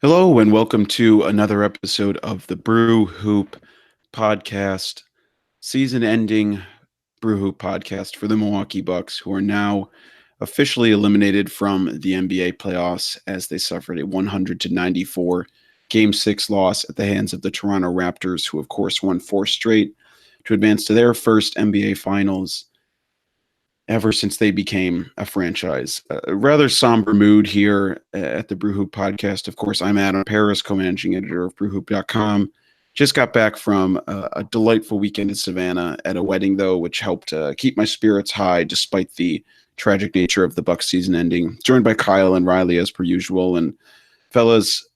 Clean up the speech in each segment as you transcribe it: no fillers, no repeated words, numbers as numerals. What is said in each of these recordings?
Hello, and welcome to another episode of the Brew Hoop podcast, season ending Brew Hoop podcast for the Milwaukee Bucks, who are now officially eliminated from the NBA playoffs as they suffered a 100-94 Game 6 loss at the hands of the Toronto Raptors, who, of course, won four straight to advance to their first NBA Finals ever since they became a franchise. A rather somber mood here at the Brew Hoop podcast. Of course, I'm Adam Paris, co-managing editor of brewhoop.com. Just got back from a delightful weekend in Savannah at a wedding, though, which helped keep my spirits high despite the tragic nature of the Bucks season ending. Joined by Kyle and Riley as per usual. And fellas,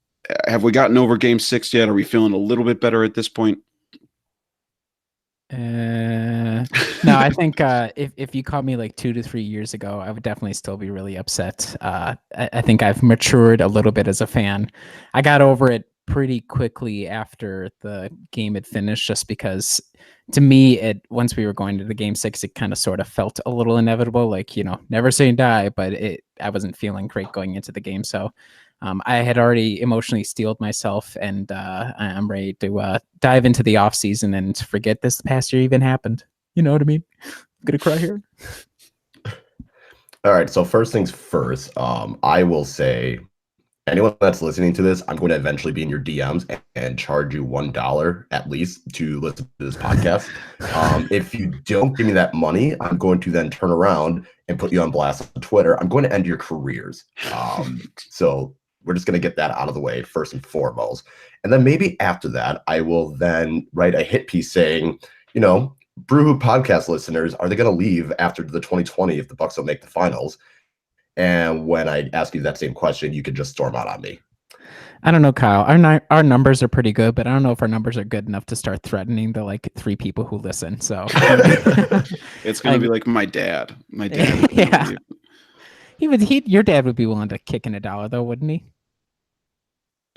have we gotten over Game 6 yet? Are we feeling a little bit better at this point? No, I think if you called me like 2 to 3 years ago, I would definitely still be really upset. I think I've matured a little bit as a fan. I got over it pretty quickly after the game had finished, just because to me, once we were going to the Game 6, it kind of sort of felt a little inevitable, like, never say die, but I wasn't feeling great going into the game. So I had already emotionally steeled myself, and I'm ready to dive into the off season and forget this past year even happened. You know what I mean? I'm gonna cry here. All right. So first things first, I will say, anyone that's listening to this, I'm going to eventually be in your DMs and charge you $1 at least to listen to this podcast. If you don't give me that money, I'm going to then turn around and put you on blast on Twitter. I'm going to end your careers. So we're just going to get that out of the way first and foremost. And then maybe after that, I will then write a hit piece saying, Brew Hoop podcast listeners, are they going to leave after the 2020 if the Bucks don't make the finals? And when I ask you that same question, you could just storm out on me. I don't know, Kyle. Our numbers are pretty good, but I don't know if our numbers are good enough to start threatening the like 3 people who listen. So It's going to be like my dad. My dad. Yeah. Your dad would be willing to kick in $1 though, wouldn't he?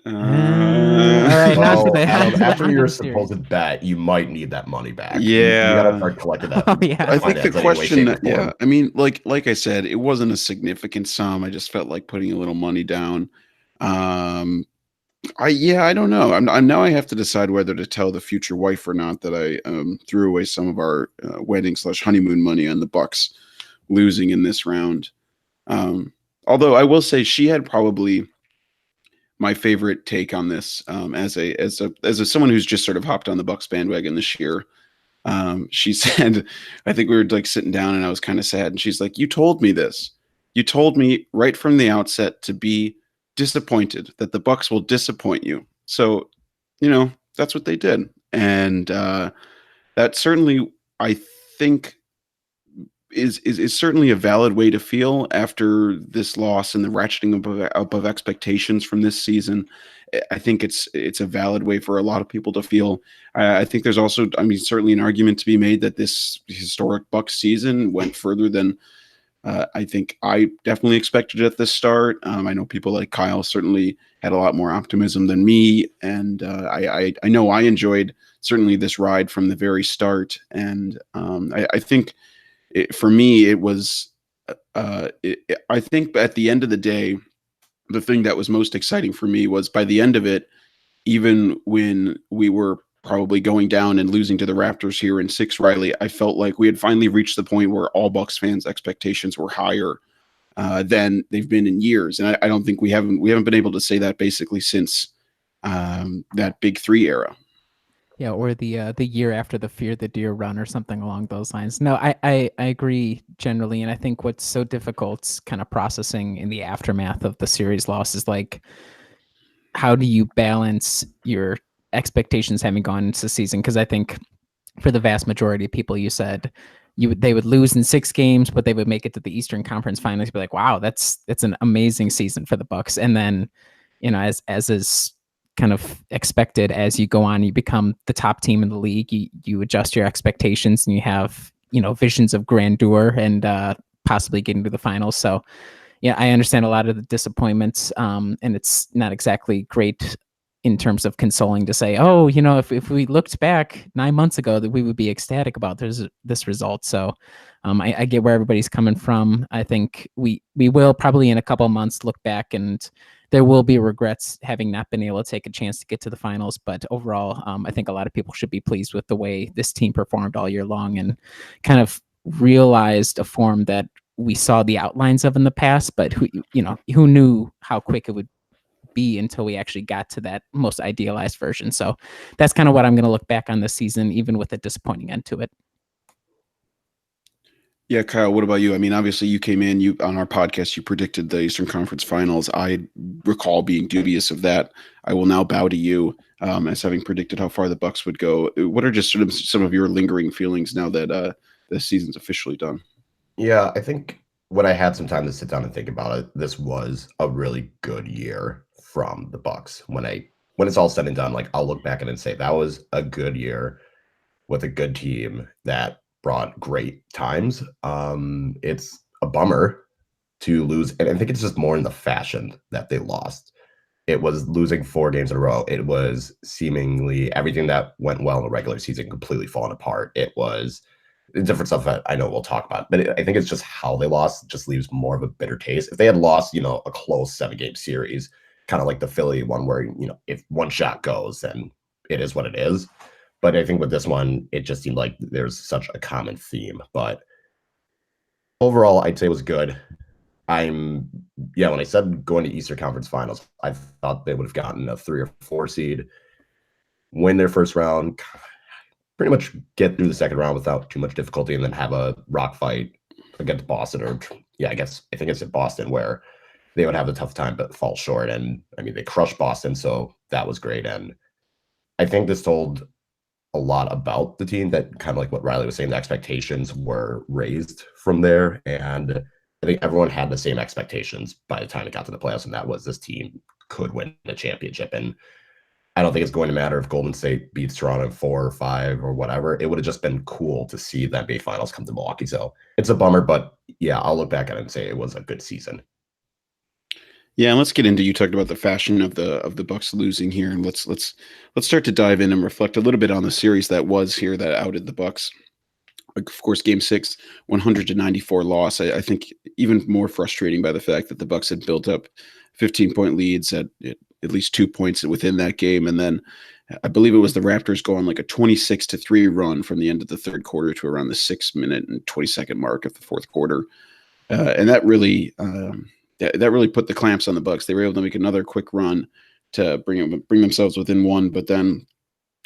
All right, after your supposed bet, you might need that money back. Yeah, you gotta start collecting that. Oh, yeah. I think the question, I mean, like I said, it wasn't a significant sum. I just felt like putting a little money down. I don't know. I'm now I have to decide whether to tell the future wife or not that I threw away some of our wedding/honeymoon money on the Bucks losing in this round. Although I will say she had probably my favorite take on this as someone who's just sort of hopped on the Bucks bandwagon this year. She said, I think we were like sitting down and I was kind of sad. And she's like, you told me this. You told me right from the outset to be disappointed, that the Bucks will disappoint you. So, that's what they did. And that certainly, I think, is certainly a valid way to feel after this loss and the ratcheting above expectations from this season. I think it's a valid way for a lot of people to feel. I think there's also, certainly an argument to be made that this historic Bucks season went further than I think I definitely expected at the start. I know people like Kyle certainly had a lot more optimism than me, and I know I enjoyed certainly this ride from the very start. And I think for me, it was, I think at the end of the day, the thing that was most exciting for me was by the end of it, even when we were probably going down and losing to the Raptors here in 6, Riley, I felt like we had finally reached the point where all Bucks fans' expectations were higher than they've been in years. And I don't think we haven't been able to say that basically since that Big 3 era. Yeah, or the year after the Fear the Deer run or something along those lines. No, I agree generally, and I think what's so difficult kind of processing in the aftermath of the series loss is like, how do you balance your expectations having gone into the season? Because I think for the vast majority of people, you said they would lose in 6 games, but they would make it to the Eastern Conference Finals. Be like, wow, that's an amazing season for the Bucks. And then, as is kind of expected, as you go on, you become the top team in the league. You adjust your expectations, and you have visions of grandeur and possibly getting to the finals. So, yeah, I understand a lot of the disappointments, and it's not exactly great in terms of consoling to say, oh, if we looked back 9 months ago, that we would be ecstatic about this result. So I get where everybody's coming from. I think we will probably in a couple of months look back, and there will be regrets having not been able to take a chance to get to the finals. But overall, I think a lot of people should be pleased with the way this team performed all year long and kind of realized a form that we saw the outlines of in the past, but who knew how quick it would be until we actually got to that most idealized version. So that's kind of what I'm going to look back on this season, even with a disappointing end to it. Yeah, Kyle, what about you? I mean, obviously you came in, you on our podcast, you predicted the Eastern Conference Finals. I recall being dubious of that. I will now bow to you as having predicted how far the Bucks would go. What are just sort of some of your lingering feelings now that the season's officially done? Yeah, I think when I had some time to sit down and think about it, this was a really good year from the Bucks. When it's all said and done, like I'll look back at it and say that was a good year with a good team that brought great times. It's a bummer to lose, and I think it's just more in the fashion that they lost. It was losing 4 games in a row. It was seemingly everything that went well in the regular season completely falling apart. It was different stuff that I know we'll talk about, but I think it's just how they lost just leaves more of a bitter taste. If they had lost, a close 7-game series, kind of like the Philly one where, if one shot goes, then it is what it is. But I think with this one, it just seemed like there's such a common theme. But overall, I'd say it was good. When I said going to Eastern Conference Finals, I thought they would have gotten a 3 or 4 seed, win their first round, pretty much get through the second round without too much difficulty, and then have a rock fight against Boston. I think it's at Boston where they would have a tough time but fall short. And I mean, they crushed Boston, so that was great. And I think this told a lot about the team, that kind of like what Riley was saying, the expectations were raised from there. And I think everyone had the same expectations by the time it got to the playoffs, and that was this team could win the championship. And I don't think it's going to matter if Golden State beats Toronto in 4 or 5 or whatever. It would have just been cool to see the NBA Finals come to Milwaukee. So it's a bummer, but yeah, I'll look back at it and say it was a good season. Yeah, and let's get into, you talked about the fashion of the Bucks losing here, and let's start to dive in and reflect a little bit on the series that was here that outed the Bucks. Of course, Game 6, 100-94 loss. I think even more frustrating by the fact that the Bucks had built up 15-point leads at least 2 points within that game, and then I believe it was the Raptors go on like a 26-3 run from the end of the third quarter to around the 6-minute and 20-second mark of the fourth quarter, and that really put the clamps on the Bucks. They were able to make another quick run to bring themselves within 1, but then,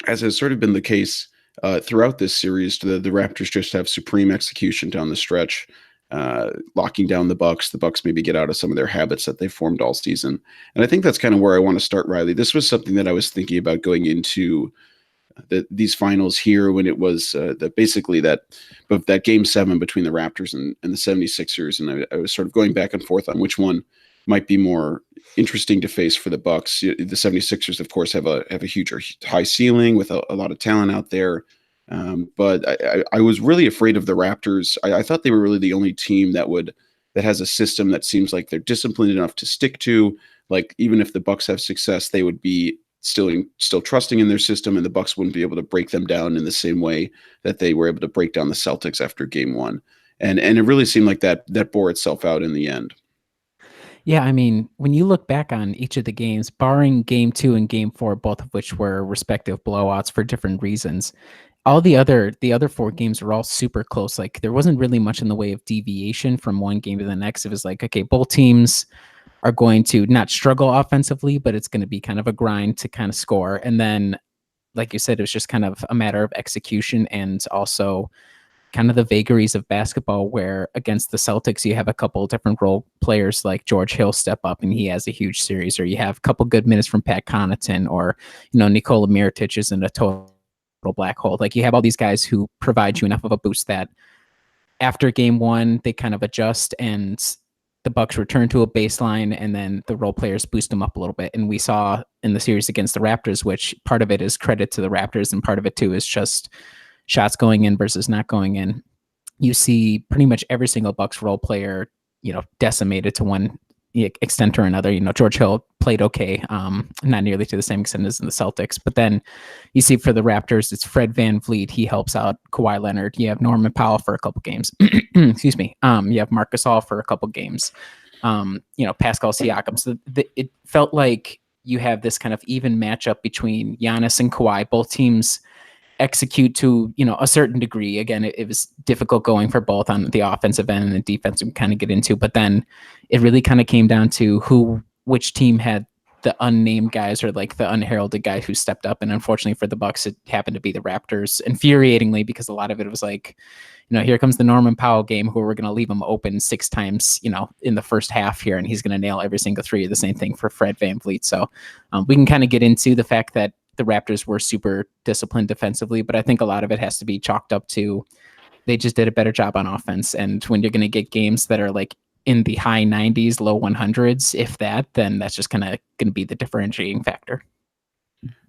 as has sort of been the case throughout this series, the Raptors just have supreme execution down the stretch, locking down the Bucks. The Bucks maybe get out of some of their habits that they formed all season, and I think that's kind of where I want to start, Riley. This was something that I was thinking about going into these finals here, when it was that Game 7 between the Raptors and the 76ers, and I was sort of going back and forth on which one might be more interesting to face for the Bucks. The 76ers, of course, have a huge or high ceiling with a lot of talent out there. But I was really afraid of the Raptors. I thought they were really the only team that has a system that seems like they're disciplined enough to stick to. Like, even if the Bucks have success, they would be still trusting in their system, and the Bucks wouldn't be able to break them down in the same way that they were able to break down the Celtics after Game 1. And it really seemed like that bore itself out in the end. Yeah, I mean, when you look back on each of the games, barring Game 2 and Game 4, both of which were respective blowouts for different reasons, all the other 4 games were all super close. Like, there wasn't really much in the way of deviation from one game to the next. It was like, okay, both teams are going to not struggle offensively, but it's going to be kind of a grind to kind of score. And then, like you said, it was just kind of a matter of execution, and also kind of the vagaries of basketball, where against the Celtics, you have a couple of different role players like George Hill step up and he has a huge series, or you have a couple good minutes from Pat Connaughton, or, Nikola Mirotic is in a total black hole. Like, you have all these guys who provide you enough of a boost that after Game 1, they kind of adjust and the Bucks return to a baseline, and then the role players boost them up a little bit. And we saw in the series against the Raptors, which part of it is credit to the Raptors, and part of it too is just shots going in versus not going in. You see pretty much every single Bucks role player, decimated to one extent or another. George Hill played okay, not nearly to the same extent as in the Celtics. But then you see for the Raptors, it's Fred VanVleet. He helps out Kawhi Leonard. You have Norman Powell for a couple games. Excuse me. You have Marc Gasol for a couple games. Pascal Siakam. So it felt like you have this kind of even matchup between Giannis and Kawhi. Both teams execute to a certain degree. Again, it was difficult going for both on the offensive end and the defense we kind of get into, but then it really kind of came down to which team had the unnamed guys or like the unheralded guys who stepped up. And unfortunately for the Bucks, it happened to be the Raptors, infuriatingly, because a lot of it was like, here comes the Norman Powell game, who we're going to leave him open 6 times, in the first half here, and he's going to nail every single 3. The same thing for Fred VanVleet. So we can kind of get into the fact that the Raptors were super disciplined defensively, but I think a lot of it has to be chalked up to they just did a better job on offense. And when you're going to get games that are like in the high 90s, low 100s, if that, then that's just kind of going to be the differentiating factor.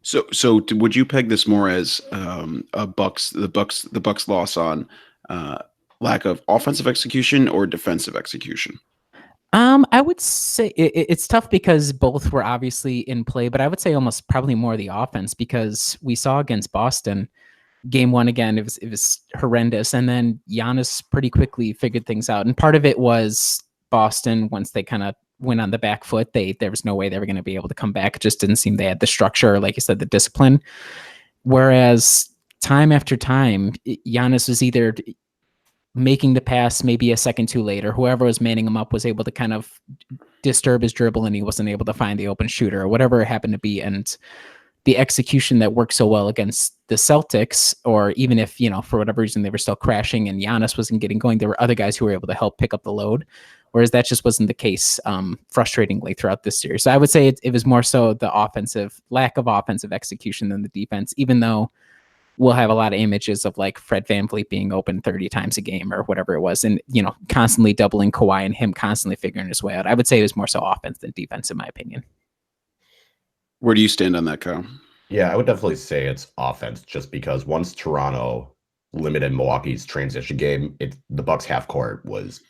So would you peg this more as the Bucks loss on lack of offensive execution or defensive execution? I would say it's tough because both were obviously in play, but I would say almost probably more the offense, because we saw against Boston game 1 again, it was horrendous. And then Giannis pretty quickly figured things out. And part of it was Boston, once they kind of went on the back foot, there was no way they were going to be able to come back. It just didn't seem they had the structure, like you said, the discipline. Whereas time after time, Giannis was either making the pass maybe a second too late, or whoever was manning him up was able to kind of disturb his dribble and he wasn't able to find the open shooter or whatever it happened to be. And the execution that worked so well against the Celtics, or even if, for whatever reason they were still crashing and Giannis wasn't getting going, there were other guys who were able to help pick up the load. Whereas that just wasn't the case, frustratingly, throughout this series. So I would say it was more so the lack of offensive execution than the defense, even though we'll have a lot of images of like Fred VanVleet being open 30 times a game or whatever it was, and constantly doubling Kawhi and him constantly figuring his way out. I would say it was more so offense than defense, in my opinion. Where do you stand on that, Kyle? Yeah, I would definitely say it's offense, just because once Toronto limited Milwaukee's transition game, the Bucks half court was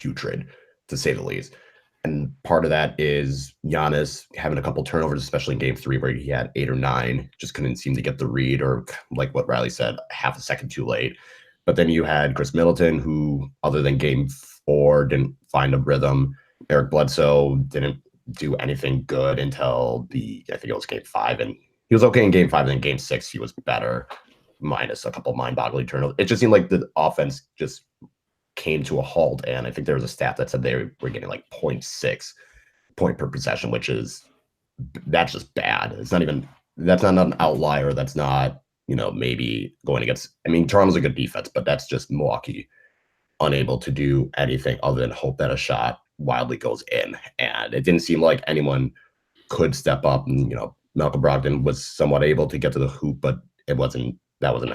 putrid, to say the least. And part of that is Giannis having a couple turnovers, especially in game 3, where he had 8 or 9, just couldn't seem to get the read, or like what Riley said, half a second too late. But then you had Chris Middleton, who, other than game 4, didn't find a rhythm. Eric Bledsoe didn't do anything good until I think it was game 5. And he was okay in game 5, and then game 6, he was better, minus a couple mind-boggling turnovers. It just seemed like the offense just came to a halt, and I think there was a stat that said they were getting like 0.6 point per possession, that's just bad. That's not an outlier. That's not, maybe going against, Toronto's a good defense, but that's just Milwaukee unable to do anything other than hope that a shot wildly goes in. And it didn't seem like anyone could step up, and Malcolm Brogdon was somewhat able to get to the hoop, but that wasn't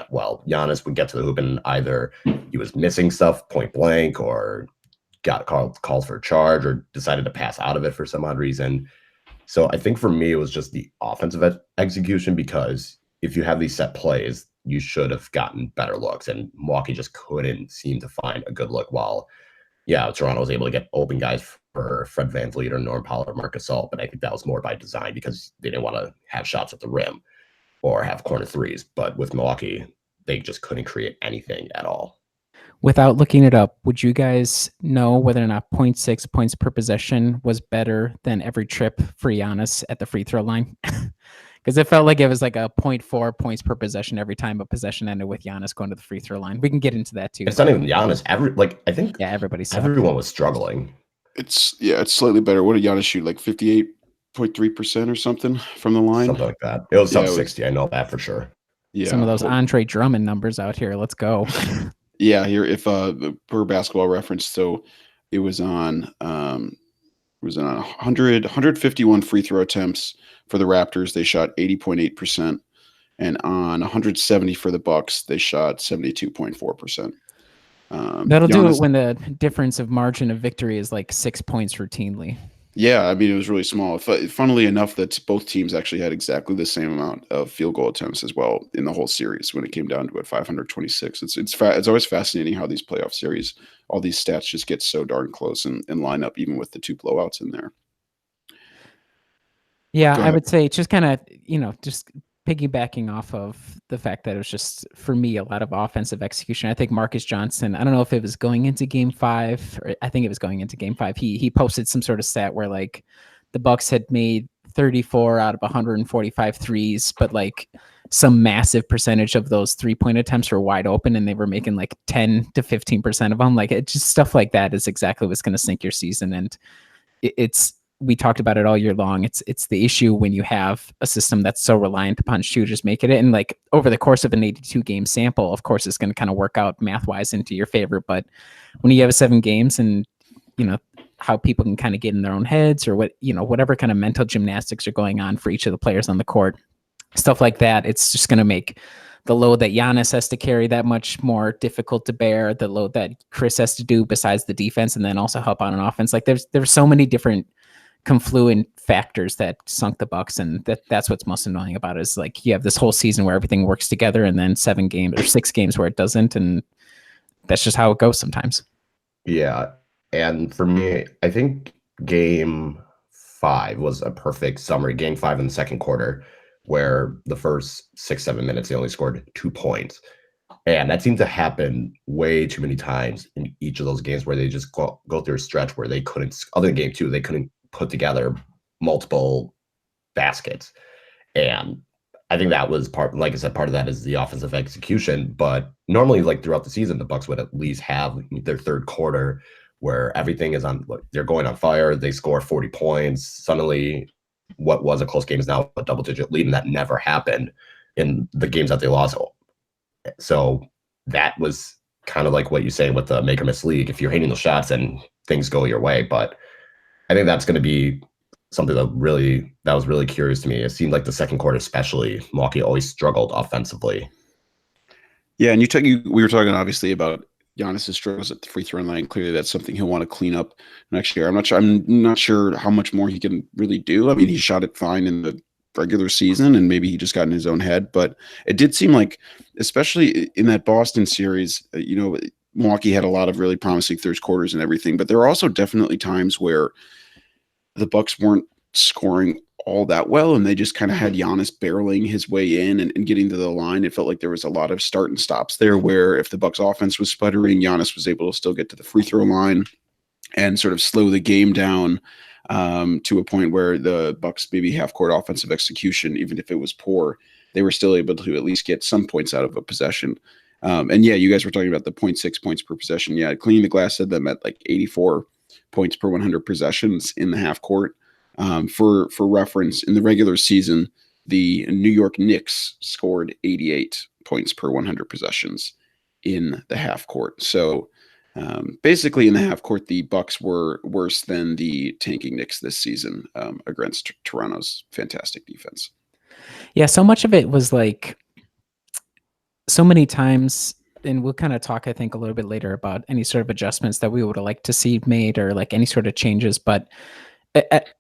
well. Giannis would get to the hoop, and either he was missing stuff point blank, or got calls for a charge, or decided to pass out of it for some odd reason. So I think for me, it was just the offensive execution, because if you have these set plays, you should have gotten better looks, and Milwaukee just couldn't seem to find a good look, while, Toronto was able to get open guys for Fred VanVleet or Norman Powell or Marc Gasol, but I think that was more by design, because they didn't want to have shots at the rim or have corner threes. But with Milwaukee, they just couldn't create anything at all. Without looking it up, would you guys know whether or not 0.6 points per possession was better than every trip for Giannis at the free throw line? Because it felt like it was like a 0.4 points per possession every time a possession ended with Giannis going to the free throw line. We can get into that too. It's not even Giannis. I think everyone was struggling. It's slightly better. What did Giannis shoot? Like 58.3% or something from the line? Something like that. It was sub 60. I know that for sure. Yeah. Some of those Andre Drummond numbers out here. Let's go. Yeah, here, if per Basketball Reference, so it was on 151 free throw attempts for the Raptors. They shot 80.8%, and on 170 for the Bucks, they shot 72.4%. That'll do it when the difference of margin of victory is like 6 points routinely. Yeah, I mean, it was really small. Funnily enough, that both teams actually had exactly the same amount of field goal attempts as well in the whole series when it came down to it, 526. It's always fascinating how these playoff series, all these stats just get so darn close and line up even with the two blowouts in there. Yeah, Go I ahead. would say just kind of, just piggybacking off of the fact that it was just, for me, a lot of offensive execution. I think Marcus Johnson, I don't know if it was going into game 5, or I think it was going into game 5. He posted some sort of stat where like the Bucks had made 34 out of 145 threes, but like some massive percentage of those 3-point attempts were wide open and they were making like 10 to 15% of them. Like it just stuff like that is exactly what's going to sink your season. And it's we talked about it all year long. It's the issue when you have a system that's so reliant upon shooters making it. And like over the course of an 82 game sample, of course, it's going to kind of work out math wise into your favor. But when you have 7 games and how people can kind of get in their own heads or whatever kind of mental gymnastics are going on for each of the players on the court, stuff like that, it's just going to make the load that Giannis has to carry that much more difficult to bear, the load that Chris has to do besides the defense and then also help out on offense. Like there's so many different confluent factors that sunk the Bucks, and that's what's most annoying about it is like you have this whole season where everything works together and then 7 games or 6 games where it doesn't, and that's just how it goes sometimes. Yeah. And for me, I think game 5 was a perfect summary. Game 5 in the second quarter, where the first 6-7 minutes they only scored 2 points. And that seemed to happen way too many times in each of those games where they just go through a stretch where they couldn't, other than game 2, they couldn't put together multiple baskets. And I think that was part, like I said, part of that is the offensive execution. But normally, like throughout the season, the Bucks would at least have their third quarter where everything is on, they're going on fire. They score 40 points. Suddenly, what was a close game is now a double-digit lead, and that never happened in the games that they lost. So that was kind of like what you say with the make or miss league. If you're hitting those shots, and things go your way. But I think that's going to be something that was really curious to me. It seemed like the second quarter, especially, Milwaukee always struggled offensively. Yeah, and we were talking obviously about Giannis's struggles at the free throw line. Clearly, that's something he'll want to clean up next year. I'm not sure how much more he can really do. I mean, he shot it fine in the regular season, and maybe he just got in his own head. But it did seem like, especially in that Boston series, Milwaukee had a lot of really promising third quarters and everything. But there are also definitely times where the Bucks weren't scoring all that well, and they just kind of had Giannis barreling his way in and getting to the line. It felt like there was a lot of start and stops there, where if the Bucks offense was sputtering, Giannis was able to still get to the free throw line and sort of slow the game down to a point where the Bucks maybe half court offensive execution, even if it was poor, they were still able to at least get some points out of a possession. And yeah, you guys were talking about the 0.6 points per possession. Yeah, Cleaning the Glass said them at like 84 points per 100 possessions in the half court. For reference, in the regular season, the New York Knicks scored 88 points per 100 possessions in the half court. So basically, in the half court, the Bucks were worse than the tanking Knicks this season against Toronto's fantastic defense. Yeah, so much of it was like so many times, and we'll kind of talk, I think, a little bit later about any sort of adjustments that we would like to see made or like any sort of changes. But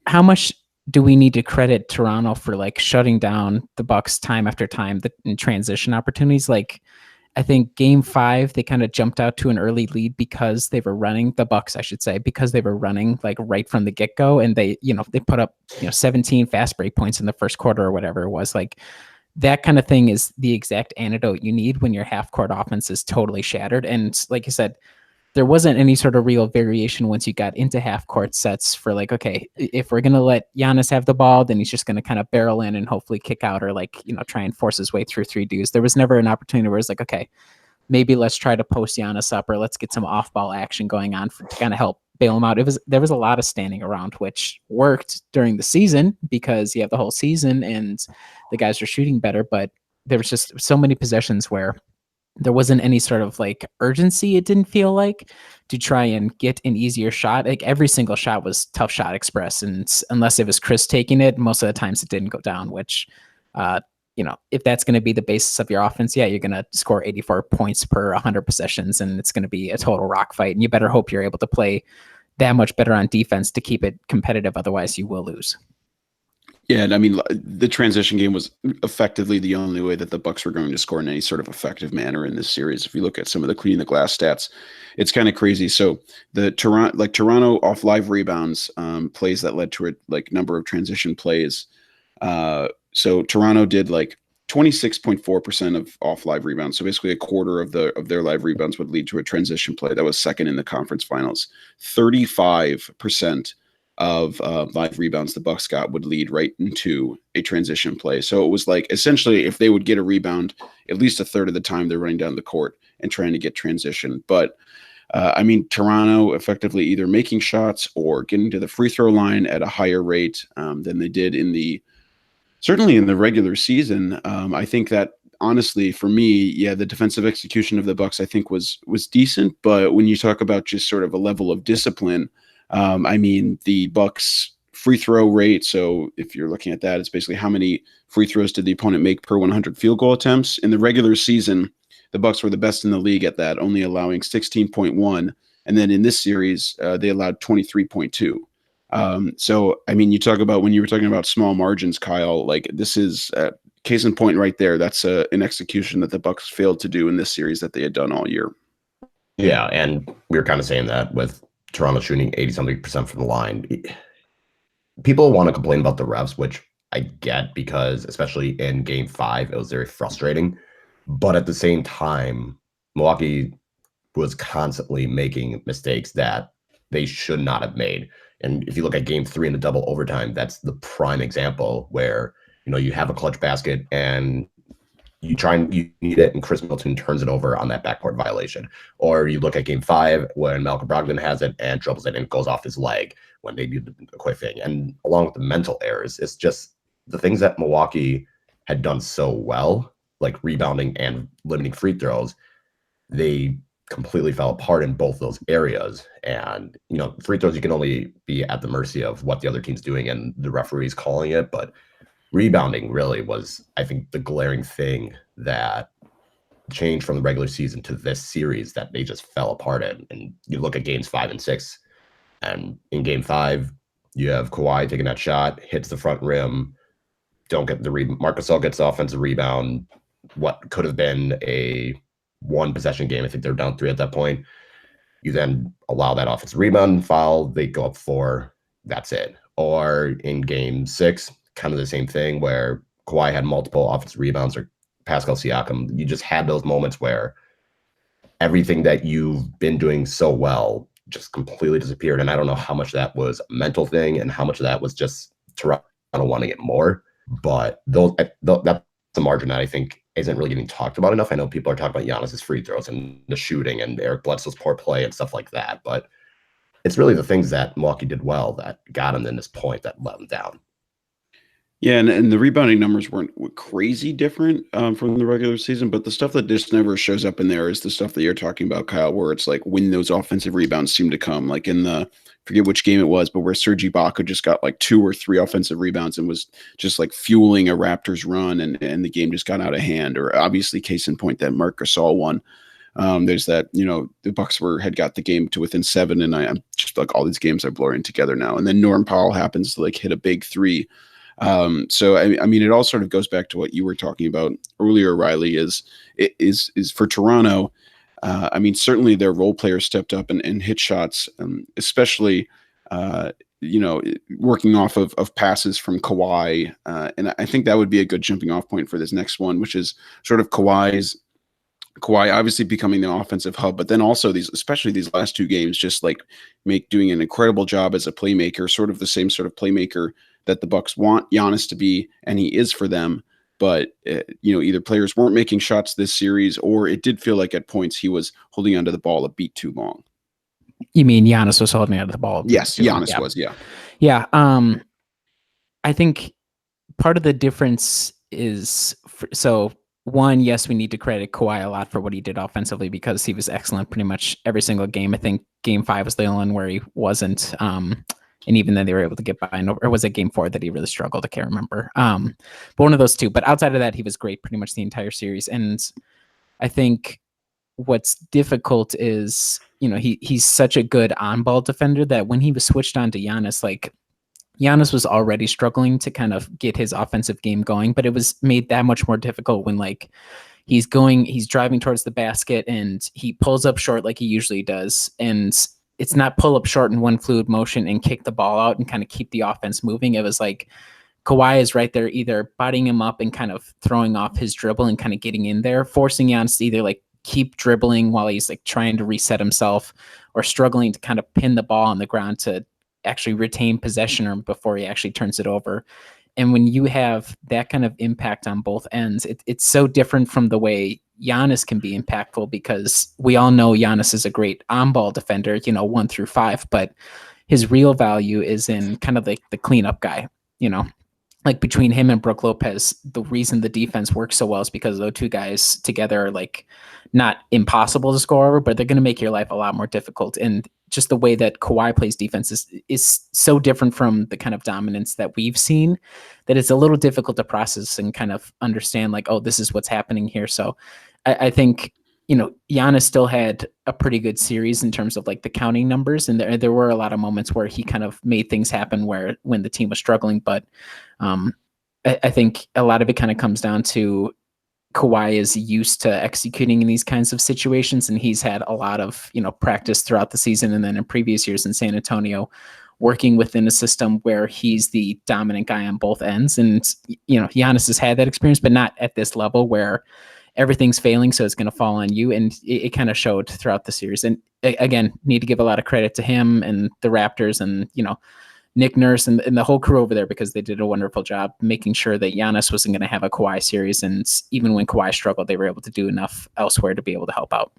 how much do we need to credit Toronto for like shutting down the Bucks time after time in transition opportunities? Like, I think game 5, they kind of jumped out to an early lead because they were running the Bucks, I should say, because they were running like right from the get go. And they put up, 17 fast break points in the first quarter or whatever it was. Like that kind of thing is the exact antidote you need when your half court offense is totally shattered. And like you said, there wasn't any sort of real variation once you got into half court sets for like, okay, if we're going to let Giannis have the ball, then he's just going to kind of barrel in and hopefully kick out or like, try and force his way through 3 dudes. There was never an opportunity where it's like, okay, maybe let's try to post Giannis up or let's get some off ball action going on to kind of help bail him out. There was a lot of standing around, which worked during the season because you have the whole season and the guys are shooting better, but there was just so many possessions where there wasn't any sort of like urgency, it didn't feel like, to try and get an easier shot. Like every single shot was tough shot express. And unless it was Chris taking it, most of the times it didn't go down, which, if that's going to be the basis of your offense, yeah, you're going to score 84 points per 100 possessions and it's going to be a total rock fight. And you better hope you're able to play that much better on defense to keep it competitive. Otherwise, you will lose. Yeah, and I mean the transition game was effectively the only way that the Bucks were going to score in any sort of effective manner in this series. If you look at some of the cleaning the glass stats, it's kind of crazy. So the Toronto off live rebounds, plays that led to a number of transition plays. So Toronto did 26.4% of off live rebounds. So basically a quarter of their live rebounds would lead to a transition play. That was second in the conference finals. 35% of live rebounds the Bucks got would lead right into a transition play. So it was essentially if they would get a rebound, at least a third of the time they're running down the court and trying to get transition. But I mean, Toronto effectively either making shots or getting to the free throw line at a higher rate than they did certainly in the regular season. I think that honestly, for me, the defensive execution of the Bucks I think was decent. But when you talk about just sort of a level of discipline, I mean, the Bucks free throw rate. So if you're looking at that, it's basically how many free throws did the opponent make per 100 field goal attempts. In the regular season, the Bucks were the best in the league at that, only allowing 16.1. And then in this series, they allowed 23.2. So, I mean, you talk about when you were talking about small margins, Kyle, this is case in point right there. That's an execution that the Bucks failed to do in this series that they had done all year. Yeah, and we were kind of saying that with Toronto shooting 80-something% from the line. People want to complain about the refs, which I get because especially in game 5, it was very frustrating. But at the same time, Milwaukee was constantly making mistakes that they should not have made. And if you look at game 3 in the double overtime, that's the prime example where, you have a clutch basket and you need it, and Chris Middleton turns it over on that backcourt violation. Or you look at game 5 when Malcolm Brogdon has it and dribbles it and it goes off his leg when they do the quick thing. And along with the mental errors, it's just the things that Milwaukee had done so well, like rebounding and limiting free throws, they completely fell apart in both those areas. And, free throws, you can only be at the mercy of what the other team's doing and the referees calling it. But rebounding really was, I think, the glaring thing that changed from the regular season to this series that they just fell apart in. And you look at games 5 and 6, and in game 5, you have Kawhi taking that shot, hits the front rim, don't get the rebound. Marc Gasol gets the offensive rebound. What could have been a 1-possession game, I think they're down 3 at that point. You then allow that offensive rebound, foul, they go up 4, that's it. Or in game 6, kind of the same thing where Kawhi had multiple offensive rebounds, or Pascal Siakam. You just had those moments where everything that you've been doing so well just completely disappeared. And I don't know how much that was a mental thing and how much of that was just Toronto wanting it more. But that's the margin that I think isn't really getting talked about enough. I know people are talking about Giannis's free throws and the shooting and Eric Bledsoe's poor play and stuff like that. But it's really the things that Milwaukee did well that got him to this point that let him down. Yeah, and the rebounding numbers weren't crazy different from the regular season, but the stuff that just never shows up in there is the stuff that you're talking about, Kyle, where it's when those offensive rebounds seem to come, like in forget which game it was, but where Serge Ibaka just got 2 or 3 offensive rebounds and was just fueling a Raptors run, and the game just got out of hand. Or obviously, case in point, that Marc Gasol one. There's that, the Bucks had got the game to within 7, and I'm just all these games are blurring together now. And then Norm Powell happens to hit a big 3. So I mean, it all sort of goes back to what you were talking about earlier, Riley, is for Toronto. I mean, certainly their role players stepped up and hit shots, especially, working off of passes from Kawhi. And I think that would be a good jumping off point for this next one, which is sort of Kawhi obviously becoming the offensive hub, but then also especially these last 2 games, just doing an incredible job as a playmaker, sort of the same sort of playmaker that the Bucks want Giannis to be, and he is for them. But either players weren't making shots this series, or it did feel like at points he was holding onto the ball a beat too long. You mean Giannis was holding onto the ball? Yes, Giannis was. Yeah. I think part of the difference is so. One, yes, we need to credit Kawhi a lot for what he did offensively because he was excellent pretty much every single game. I think game 5 was the only one where he wasn't. And even then they were able to get by, or was it game 4 that he really struggled? I can't remember. But one of those 2. But outside of that, he was great pretty much the entire series. And I think what's difficult is, he's such a good on-ball defender that when he was switched on to Giannis, like Giannis was already struggling to kind of get his offensive game going, but it was made that much more difficult when like he's driving towards the basket and he pulls up short like he usually does. And it's not pull up short in one fluid motion and kick the ball out and kind of keep the offense moving. It was like Kawhi is right there, either butting him up and kind of throwing off his dribble and kind of getting in there, forcing Giannis to either like keep dribbling while he's like trying to reset himself, or struggling to kind of pin the ball on the ground to actually retain possession or before he actually turns it over. And when you have that kind of impact on both ends, it's so different from the way Giannis can be impactful, because we all know Giannis is a great on-ball defender, 1 through 5, but his real value is in kind of like the cleanup guy, like between him and Brook Lopez. The reason the defense works so well is because those two guys together are like not impossible to score over, but they're going to make your life a lot more difficult. And just the way that Kawhi plays defense is so different from the kind of dominance that we've seen, that it's a little difficult to process and kind of understand like, oh, this is what's happening here. So I think, Giannis still had a pretty good series in terms of like the counting numbers. And there were a lot of moments where he kind of made things happen when the team was struggling. But I think a lot of it kind of comes down to Kawhi is used to executing in these kinds of situations, and he's had a lot of practice throughout the season, and then in previous years in San Antonio, working within a system where he's the dominant guy on both ends. And Giannis has had that experience, but not at this level where everything's failing, so it's going to fall on you. And it kind of showed throughout the series. And again, need to give a lot of credit to him and the Raptors and Nick Nurse and the whole crew over there, because they did a wonderful job making sure that Giannis wasn't going to have a Kawhi series. And even when Kawhi struggled, they were able to do enough elsewhere to be able to help out.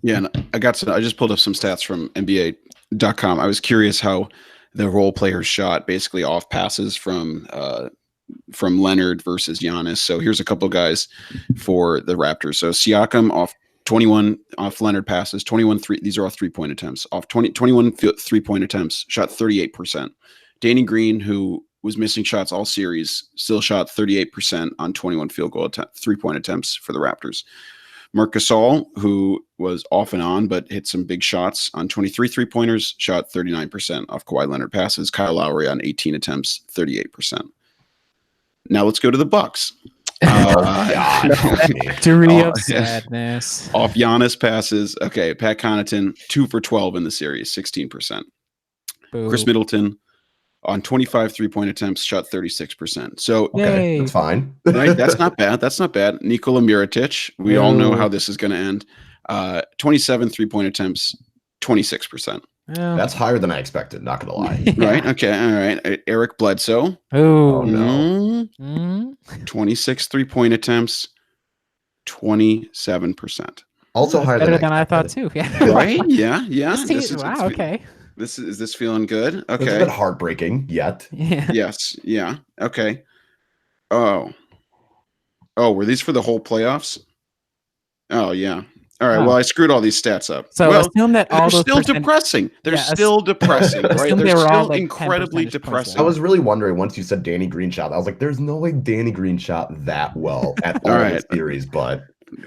Yeah, and I just pulled up some stats from NBA.com. I was curious how the role players shot basically off passes from Leonard versus Giannis. So here's a couple guys for the Raptors. So Siakam off 21 off Leonard passes, 21 3. These are all 3-point attempts. Off 21 3-point attempts, shot 38%. Danny Green, who was missing shots all series, still shot 38% on 21 field goal 3-point attempts for the Raptors. Marc Gasol, who was off and on but hit some big shots on 23 3-pointers, shot 39% off Kawhi Leonard passes. Kyle Lowry on 18 attempts, 38%. Now let's go to the Bucks. Victory of sadness. Off Giannis passes. Okay, Pat Connaughton, 2 for 12 in the series, 16%. Boo. Chris Middleton on 25 3-point attempts, shot 36%. So okay, that's fine. Right, that's not bad. That's not bad. Nikola Mirotic, we all know how this is going to end. 27 3-point attempts, 26%. That's higher than I expected, not gonna lie. Right. Okay. All right. Eric Bledsoe. Oh no. 26 3-point attempts, 27%. Also higher better than I thought too. Yeah. Right. Yeah. Yeah. Wow. Okay. Is this feeling good? Okay. It's a bit heartbreaking yet. Yeah. Yes. Yeah. Okay. Oh, were these for the whole playoffs? Oh yeah. All right. Well, I screwed all these stats up. So assume that all they're those still depressing. They're still depressing, right? They're still incredibly depressing. I was really wondering once you said Danny Green shot. I was like, "There's no way Danny Green shot that well at all in the series." But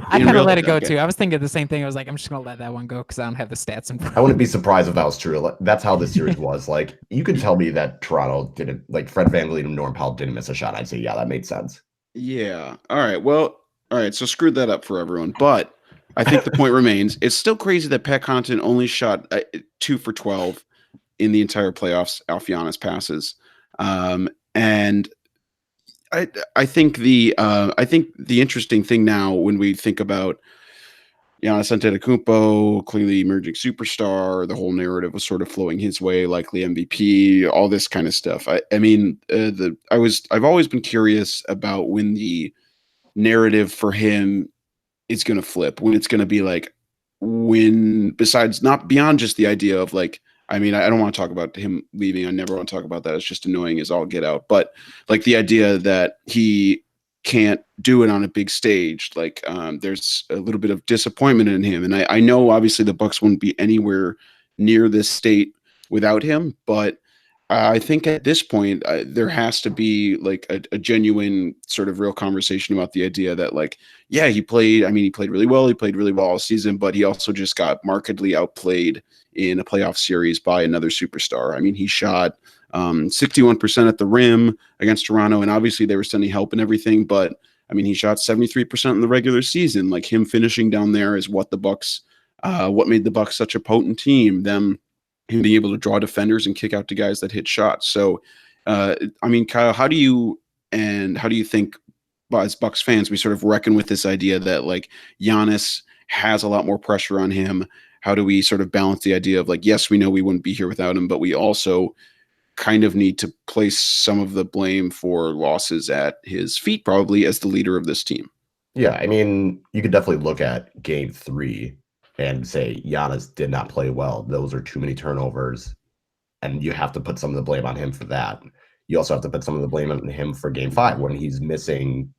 I kind of let it go too. I was thinking the same thing. I was like, I'm just gonna let that one go because I don't have the stats in front. I wouldn't be surprised if that was true. Like, that's how the series was. Like, you could tell me that Toronto didn't, like Fred VanVleet and Norm Powell didn't miss a shot. I'd say, yeah, that made sense. Yeah. All right. Well, all right. So screwed that up for everyone, but I think the point remains. It's still crazy that Pat Connaughton only shot 2 for 12 in the entire playoffs off Giannis passes, and I think the interesting thing now when we think about Giannis Antetokounmpo, clearly emerging superstar, the whole narrative was sort of flowing his way, likely MVP, all this kind of stuff. I've always been curious about when the narrative for him is going to flip, when it's going to be like, when besides not beyond just the idea of like, I mean, I don't want to talk about him leaving. I never want to talk about that. It's just annoying as all get out. But like the idea that he can't do it on a big stage, like there's a little bit of disappointment in him. And I know obviously the Bucks wouldn't be anywhere near this state without him, but I think at this point, there has to be like a genuine sort of real conversation about the idea that, like, yeah, he played. I mean, he played really well. He played really well all season, but he also just got markedly outplayed in a playoff series by another superstar. I mean, he shot 61% at the rim against Toronto, and obviously they were sending help and everything. But I mean, he shot 73% in the regular season. Like, him finishing down there is what the Bucks, what made the Bucks such a potent team. Him being able to draw defenders and kick out to guys that hit shots. So, I mean, Kyle, how do you think, as Bucks fans, we sort of reckon with this idea that, like, Giannis has a lot more pressure on him? How do we sort of balance the idea of, like, yes, we know we wouldn't be here without him, but we also kind of need to place some of the blame for losses at his feet, probably, as the leader of this team? Yeah, I mean, you could definitely look at game 3 and say Giannis did not play well. Those are too many turnovers, and you have to put some of the blame on him for that. You also have to put some of the blame on him for game 5 when he's missing,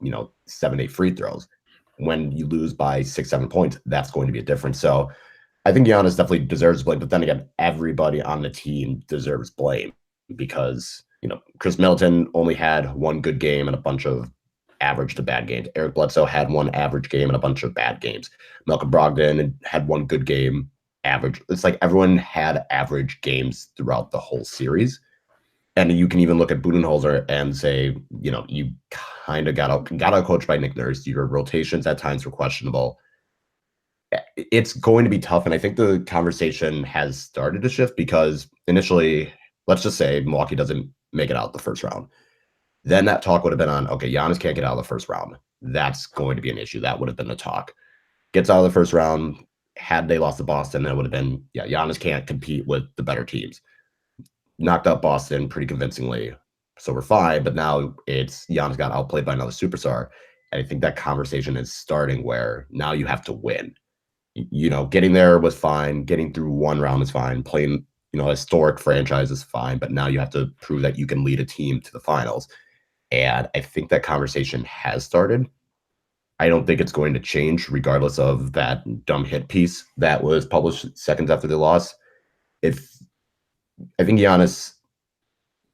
7, 8 free throws. When you lose by 6, 7 points, that's going to be a difference. So I think Giannis definitely deserves blame, but then again, everybody on the team deserves blame because, Chris Middleton only had one good game and a bunch of average to bad games. Eric Bledsoe had one average game and a bunch of bad games. Malcolm Brogdon had one good game, average. It's like everyone had average games throughout the whole series. And you can even look at Budenholzer and say, you kind of got out coached by Nick Nurse. Your rotations at times were questionable. It's going to be tough. And I think the conversation has started to shift because initially, let's just say Milwaukee doesn't make it out the first round. Then that talk would have been on, okay, Giannis can't get out of the first round. That's going to be an issue. That would have been the talk. Gets out of the first round. Had they lost to Boston, that would have been, yeah, Giannis can't compete with the better teams. Knocked out Boston pretty convincingly. So we're fine. But now it's Giannis got outplayed by another superstar. And I think that conversation is starting where now you have to win. Getting there was fine. Getting through one round is fine. Playing, a historic franchise is fine. But now you have to prove that you can lead a team to the finals. And I think that conversation has started. I don't think it's going to change regardless of that dumb hit piece that was published seconds after the loss. I think Giannis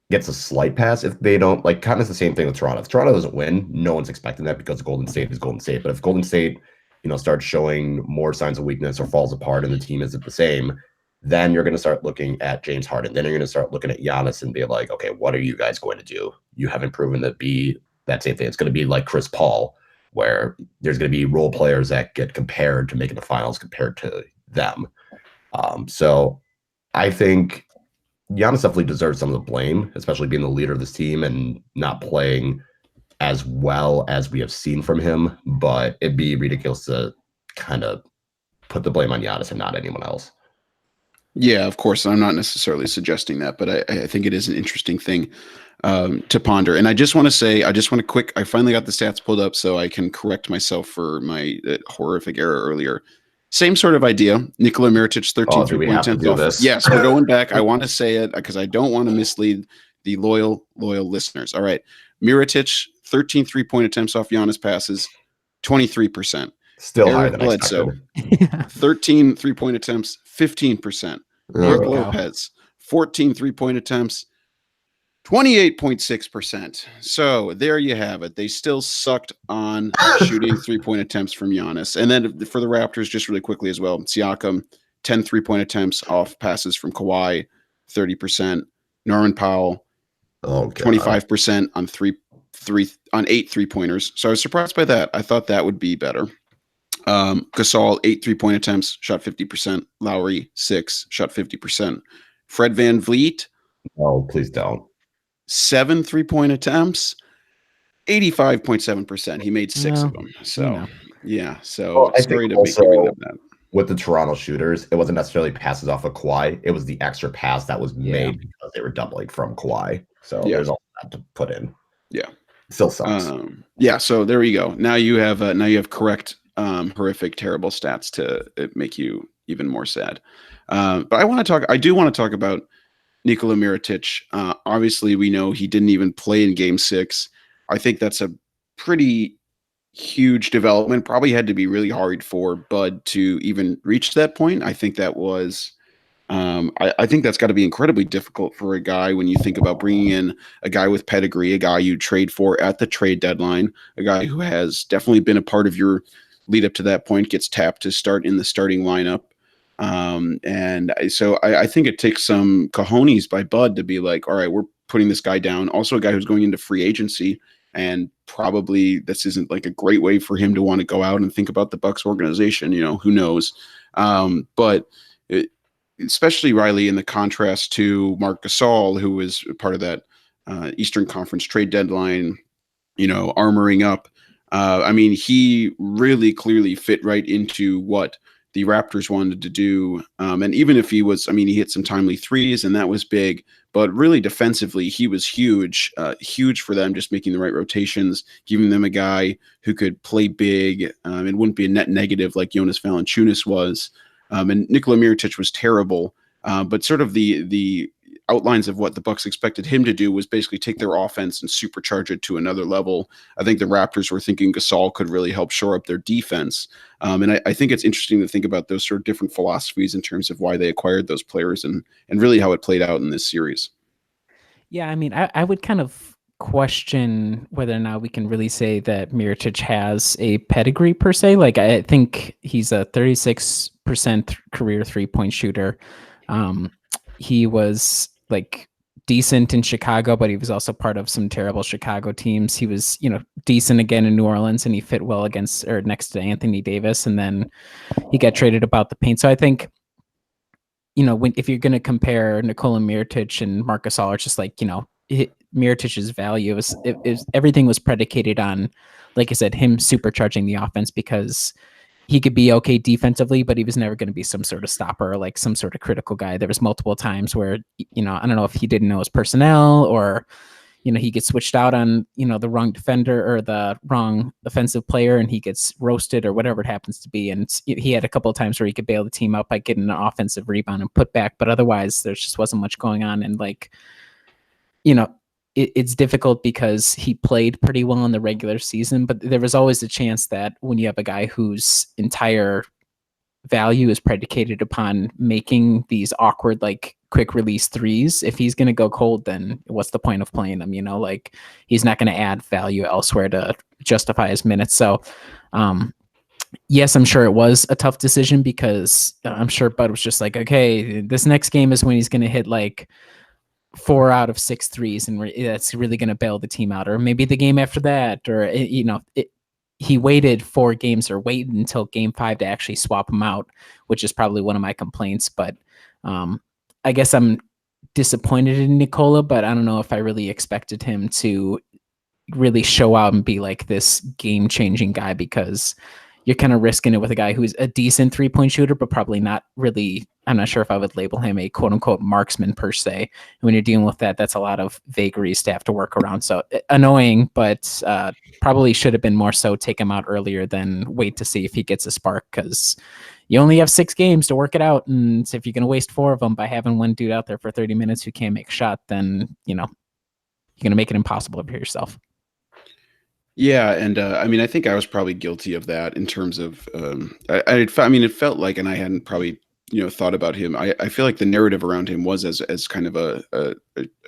gets a slight pass if they don't, like, kind of the same thing with Toronto. If Toronto doesn't win, no one's expecting that because Golden State is Golden State. But if Golden State, starts showing more signs of weakness or falls apart and the team isn't the same, then you're going to start looking at James Harden. Then you're going to start looking at Giannis and be like, okay, what are you guys going to do? You haven't proven to be that same thing. It's going to be like Chris Paul, where there's going to be role players that get compared to making the finals compared to them. So I think Giannis definitely deserves some of the blame, especially being the leader of this team and not playing as well as we have seen from him. But it'd be ridiculous to kind of put the blame on Giannis and not anyone else. Yeah, of course. I'm not necessarily suggesting that, but I think it is an interesting thing to ponder. And I just want to say, I finally got the stats pulled up so I can correct myself for my horrific error earlier. Same sort of idea. Nikola Mirotic, 13 3-point attempts. Yes, we're going back. I want to say it because I don't want to mislead the loyal listeners. All right. Mirotic, 13 3-point attempts off Giannis passes, 23%. Still higher than Bledsoe, 13 3-point attempts, 15%. Mark Lopez, 14 3-point attempts, 28.6%. So there you have it. They still sucked on shooting 3-point attempts from Giannis. And then for the Raptors, just really quickly as well, Siakam, 10 3-point attempts off passes from Kawhi, 30%. Norman Powell, 25% on 8 3-pointers. So I was surprised by that. I thought that would be better. Gasol, 8 3-point attempts, shot 50%. Lowry, 6, shot 50%. Fred VanVleet. Oh, please don't. 7 3-point attempts, 85.7%. He made 6 of them. So, yeah. So, sorry to make you bring up that. With the Toronto shooters, it wasn't necessarily passes off of Kawhi. It was the extra pass that was made because they were doubling from Kawhi. So, there's all that to put in. Yeah. Still sucks. So there you go. Now you have correct, horrific, terrible stats to make you even more sad. But I do want to talk about Nikola Mirotic. Obviously, we know he didn't even play in Game 6. I think that's a pretty huge development. Probably had to be really hard for Bud to even reach that point. I think that was I think that's got to be incredibly difficult for a guy when you think about bringing in a guy with pedigree, a guy you trade for at the trade deadline, a guy who has definitely been a part of your lead up to that point, gets tapped to start in the starting lineup. I think it takes some cojones by Bud to be like, all right, we're putting this guy down. Also, a guy who's going into free agency, and probably this isn't like a great way for him to want to go out and think about the Bucks organization. Who knows? But especially Riley in the contrast to Marc Gasol, who was part of that Eastern Conference trade deadline, armoring up. He really clearly fit right into what the Raptors wanted to do. And even if he hit some timely threes and that was big, but really defensively, he was huge for them, just making the right rotations, giving them a guy who could play big and wouldn't be a net negative like Jonas Valanciunas was. And Nikola Mirotic was terrible, but sort of the outlines of what the Bucks expected him to do was basically take their offense and supercharge it to another level. I think the Raptors were thinking Gasol could really help shore up their defense. And I think it's interesting to think about those sort of different philosophies in terms of why they acquired those players and really how it played out in this series. Yeah, I would kind of question whether or not we can really say that Mirotic has a pedigree per se. Like, I think he's a 36% career 3-point shooter. He was like decent in Chicago, but he was also part of some terrible Chicago teams. He was, decent again in New Orleans, and he fit well next to Anthony Davis, and then he got traded about the paint. So I think, if you're going to compare Nikola Mirotic and Marc Gasol, it's just like, Mirotic's value is everything was predicated on, like I said, him supercharging the offense, because he could be okay defensively, but he was never going to be some sort of stopper or like some sort of critical guy. There was multiple times where, I don't know if he didn't know his personnel, or, he gets switched out on, the wrong defender or the wrong offensive player, and he gets roasted or whatever it happens to be. And he had a couple of times where he could bail the team out by getting an offensive rebound and put back, but otherwise there just wasn't much going on. And like, it's difficult because he played pretty well in the regular season, but there was always a chance that when you have a guy whose entire value is predicated upon making these awkward, like quick release threes, if he's going to go cold, then what's the point of playing him? Like he's not going to add value elsewhere to justify his minutes. So, yes, I'm sure it was a tough decision, because I'm sure Bud was just like, okay, this next game is when he's going to hit like 4 out of 6 threes, and that's really going to bail the team out. Or maybe the game after that, or he waited 4 games, or waited until game 5 to actually swap him out, which is probably one of my complaints. But I guess I'm disappointed in Nikola, but I don't know if I really expected him to really show out and be like this game-changing guy, because you're kind of risking it with a guy who's a decent 3-point shooter, but probably not really. I'm not sure if I would label him a quote unquote marksman per se. And when you're dealing with that, that's a lot of vagaries to have to work around. So annoying, but probably should have been more so take him out earlier than wait to see if he gets a spark, because you only have 6 games to work it out. And if you're going to waste 4 of them by having one dude out there for 30 minutes who can't make a shot, then, you're going to make it impossible for yourself. Yeah, and I think I was probably guilty of that in terms of it felt like, and I hadn't probably thought about him. I feel like the narrative around him was as kind of a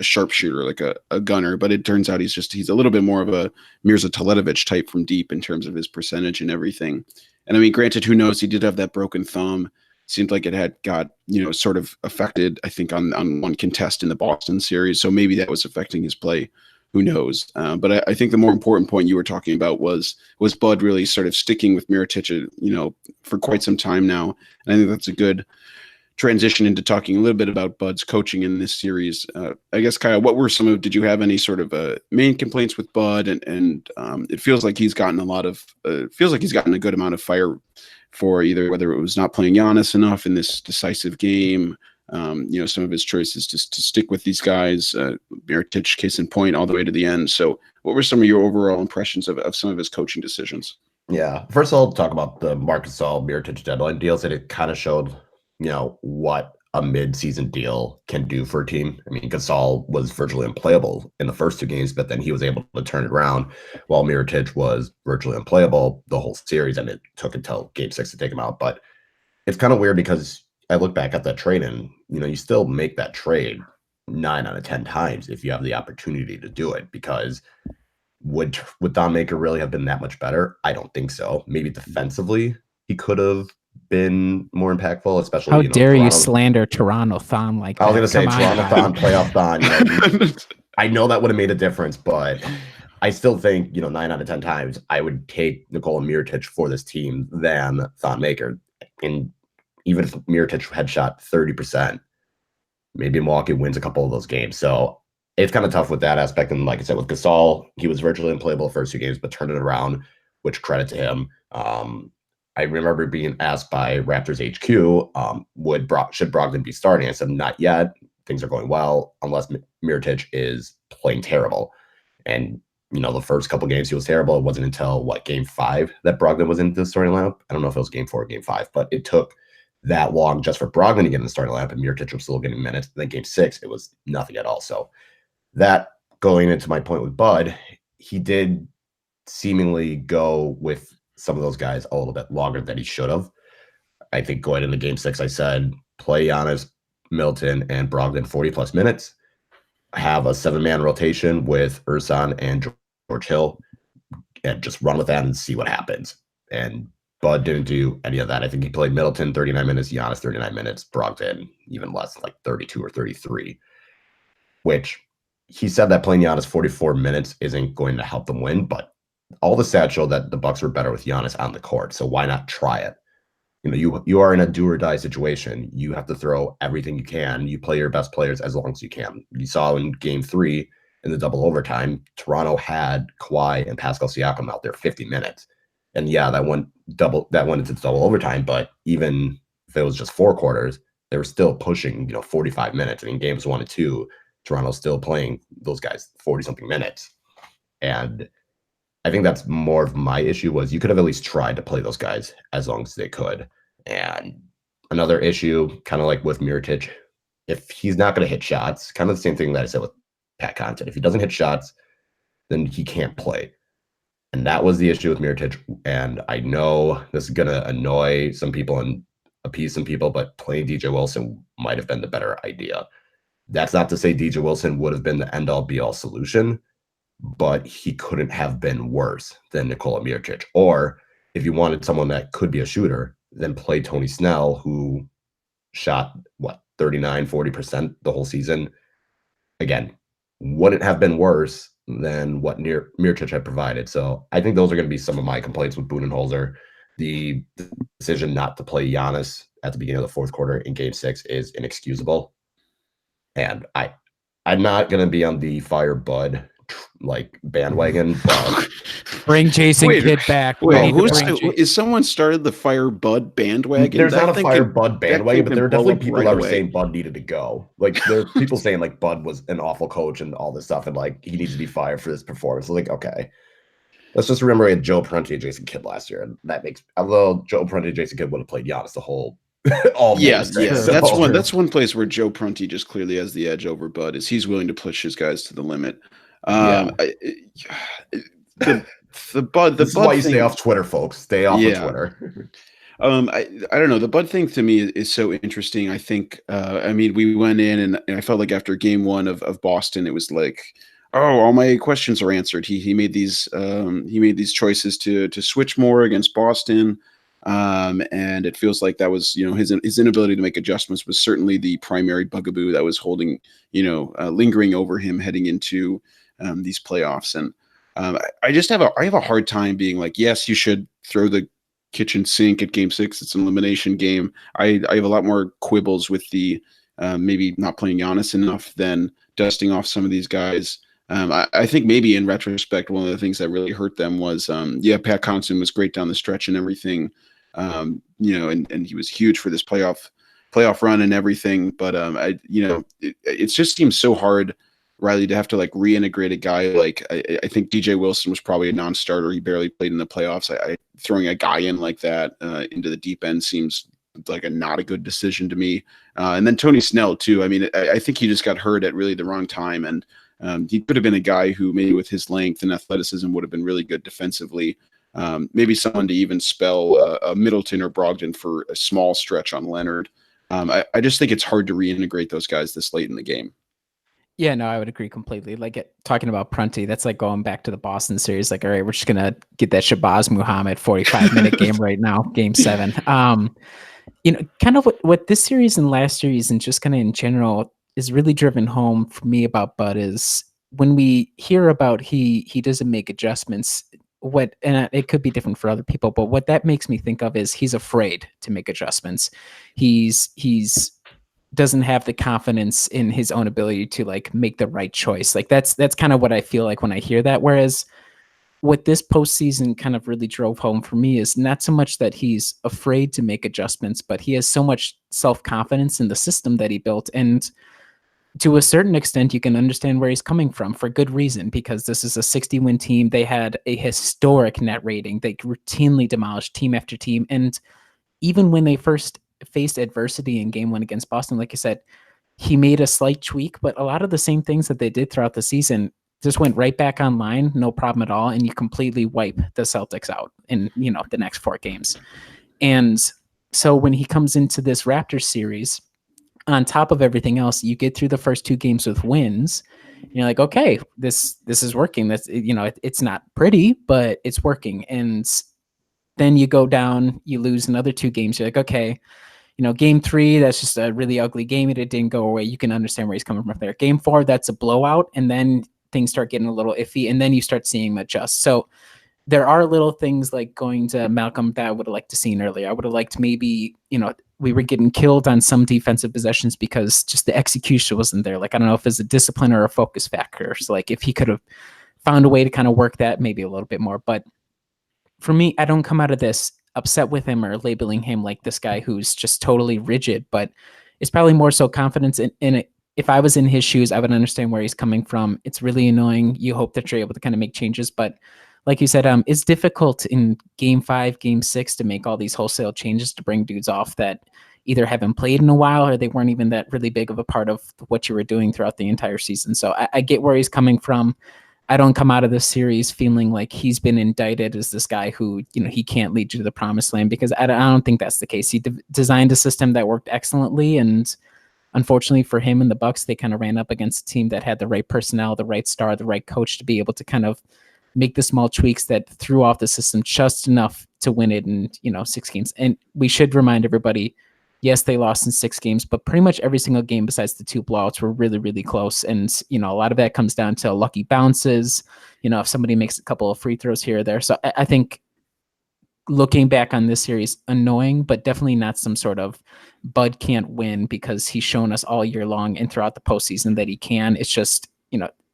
sharpshooter, like a gunner, but it turns out he's a little bit more of a Mirza Teletovic type from deep in terms of his percentage and everything. And granted, who knows? He did have that broken thumb. Seemed like it had got sort of affected, I think, on one contest in the Boston series, so maybe that was affecting his play. Who knows? But I think the more important point you were talking about was Bud really sort of sticking with Mirotic, for quite some time now. And I think that's a good transition into talking a little bit about Bud's coaching in this series. I guess, Kyle, did you have any sort of main complaints with Bud? And it feels like he's gotten a good amount of fire for either whether it was not playing Giannis enough in this decisive game, some of his choices to stick with these guys, Mirotic, case in point, all the way to the end. So what were some of your overall impressions of some of his coaching decisions? Yeah. First of all, talk about the Marc Gasol Mirotic deadline deals, that it kind of showed, what a mid-season deal can do for a team. Gasol was virtually unplayable in the first 2 games, but then he was able to turn it around, while Mirotic was virtually unplayable the whole series, and it took until game 6 to take him out. But it's kind of weird because I look back at that trade, and you still make that trade 9 out of 10 times if you have the opportunity to do it. Because would Thon Maker really have been that much better? I don't think so. Maybe defensively he could have been more impactful, especially How dare you Toronto. slander Toronto Thon like that? I was gonna say Come on, Toronto Thon, playoff Thon. I know that would have made a difference, but I still think 9 out of 10 times I would take Nikola Mirotic for this team than Thon Maker. And even if Mirotic had shot 30%, maybe Milwaukee wins a couple of those games. So it's kind of tough with that aspect. And like I said, with Gasol, he was virtually unplayable the first 2 games, but turned it around, which credit to him. I remember being asked by Raptors HQ, should Brogdon be starting? I said, not yet. Things are going well, unless Mirotic is playing terrible. And, the first couple games he was terrible. It wasn't until, game 5 that Brogdon was in the starting lineup. I don't know if it was game 4 or game 5, but it took that long just for Brogdon to get in the starting lineup, and Mirotic was still getting minutes. And then game 6, it was nothing at all. So that, going into my point with Bud, he did seemingly go with some of those guys a little bit longer than he should have. I think going into game 6, I said, play Giannis, Middleton, and Brogdon 40-plus minutes. Have a 7-man rotation with Ersan and George Hill, and just run with that and see what happens. And Bud didn't do any of that. I think he played Middleton 39 minutes, Giannis 39 minutes, Brogdon even less, like 32 or 33, which he said that playing Giannis 44 minutes isn't going to help them win, but all the stats show that the Bucks were better with Giannis on the court. So why not try it? You are in a do or die situation. You have to throw everything you can. You play your best players as long as you can. You saw in game 3 in the double overtime, Toronto had Kawhi and Pascal Siakam out there 50 minutes. And yeah, that went into double overtime, but even if it was just 4 quarters, they were still pushing, 45 minutes. And in games 1 and 2, Toronto's still playing those guys 40-something minutes. And I think that's more of my issue, was you could have at least tried to play those guys as long as they could. And another issue, kind of like with Mirotic, if he's not going to hit shots, kind of the same thing that I said with Pat Connaughton. If he doesn't hit shots, then he can't play. And that was the issue with Mirotic. And I know this is going to annoy some people and appease some people, but playing DJ Wilson might have been the better idea. That's not to say DJ Wilson would have been the end-all be-all solution, but he couldn't have been worse than Nikola Mirotic. Or if you wanted someone that could be a shooter, then play Tony Snell, who shot, 39, 40% the whole season. Again, wouldn't have been worse than what Mirotic had provided. So I think those are going to be some of my complaints with Budenholzer. The decision not to play Giannis at the beginning of the 4th quarter in game 6 is inexcusable. And I'm not going to be on the fire Bud bandwagon, but bring Jason Kidd back. Is someone started the fire Bud bandwagon? There's not a fire Bud bandwagon, but there are definitely people that were saying Bud needed to go. There are people saying Bud was an awful coach and all this stuff, and he needs to be fired for this performance. Okay, let's just remember we had Joe Prunty and Jason Kidd last year, and that makes, although Joe Prunty and Jason Kidd would have played Giannis the whole. That's one place where Joe Prunty just clearly has the edge over Bud, is he's willing to push his guys to the limit. The Bud. This is why you stay off Twitter, folks. Stay off of Twitter. I don't know. The Bud thing to me is so interesting. I think. We went in and I felt like after game 1 of Boston, it was like, oh, all my questions are answered. He made these choices to switch more against Boston. And it feels like that was, his inability to make adjustments was certainly the primary bugaboo that was holding, lingering over him heading into these playoffs. And I have a hard time being like, yes, you should throw the kitchen sink at game 6. It's an elimination game. I have a lot more quibbles with the maybe not playing Giannis enough than dusting off some of these guys. I think maybe in retrospect, one of the things that really hurt them was, Pat Connaughton was great down the stretch and everything, and he was huge for this playoff run and everything. But it just seems so hard, Riley, to have to reintegrate a guy. I think DJ Wilson was probably a non-starter. He barely played in the playoffs. Throwing a guy in like that into the deep end seems like not a good decision to me. And then Tony Snell too. I think he just got hurt at really the wrong time, and he could have been a guy who maybe with his length and athleticism would have been really good defensively. Maybe someone to even spell a Middleton or Brogdon for a small stretch on Leonard. I just think it's hard to reintegrate those guys this late in the game. Yeah, no, I would agree completely. Like talking about Prunty, that's like going back to the Boston series. Like, all right, we're just gonna get that Shabazz Muhammad 45-minute game right now, game 7. Kind of what this series and last series and just kind of in general is really driven home for me about Bud is when we hear about he doesn't make adjustments. And it could be different for other people, but what that makes me think of is he's afraid to make adjustments. He's doesn't have the confidence in his own ability to like make the right choice. Like that's kind of what I feel like when I hear that. Whereas what this postseason kind of really drove home for me is not so much that he's afraid to make adjustments, but he has so much self-confidence in the system that he built. And to a certain extent, you can understand where he's coming from for good reason, because this is a 60-win team. They had a historic net rating. They routinely demolished team after team. And even when they first faced adversity in game 1 against Boston, like I said, he made a slight tweak, but a lot of the same things that they did throughout the season just went right back online, no problem at all, and you completely wipe the Celtics out in the next 4 games. And so when he comes into this Raptors series, on top of everything else, you get through the first 2 games with wins. And you're like, okay, this is working. That's it's not pretty, but it's working. And then you go down, you lose another 2 games. You're like, okay, game 3, that's just a really ugly game. It didn't go away. You can understand where he's coming from there. Game 4, that's a blowout. And then things start getting a little iffy. And then you start seeing him adjust. So there are little things like going to Malcolm that I would have liked to seen earlier. I would have liked maybe, we were getting killed on some defensive possessions because just the execution wasn't there. Like, I don't know if it's a discipline or a focus factor. So like if he could have found a way to kind of work that maybe a little bit more. But for me, I don't come out of this upset with him or labeling him like this guy who's just totally rigid, but it's probably more so confidence in it. If I was in his shoes, I would understand where he's coming from. It's really annoying. You hope that you're able to kind of make changes, but like you said, it's difficult in game 5, game 6 to make all these wholesale changes to bring dudes off that either haven't played in a while or they weren't even that really big of a part of what you were doing throughout the entire season. So I get where he's coming from. I don't come out of this series feeling like he's been indicted as this guy who, he can't lead you to the promised land, because I don't think that's the case. He designed a system that worked excellently, and unfortunately for him and the Bucks, they kind of ran up against a team that had the right personnel, the right star, the right coach to be able to kind of make the small tweaks that threw off the system just enough to win it in 6 games. And we should remind everybody, yes, they lost in 6 games, but pretty much every single game besides the 2 blowouts were really, really close. And, a lot of that comes down to lucky bounces, if somebody makes a couple of free throws here or there. So I think looking back on this series, annoying, but definitely not some sort of Bud can't win, because he's shown us all year long and throughout the postseason that he can. It's just,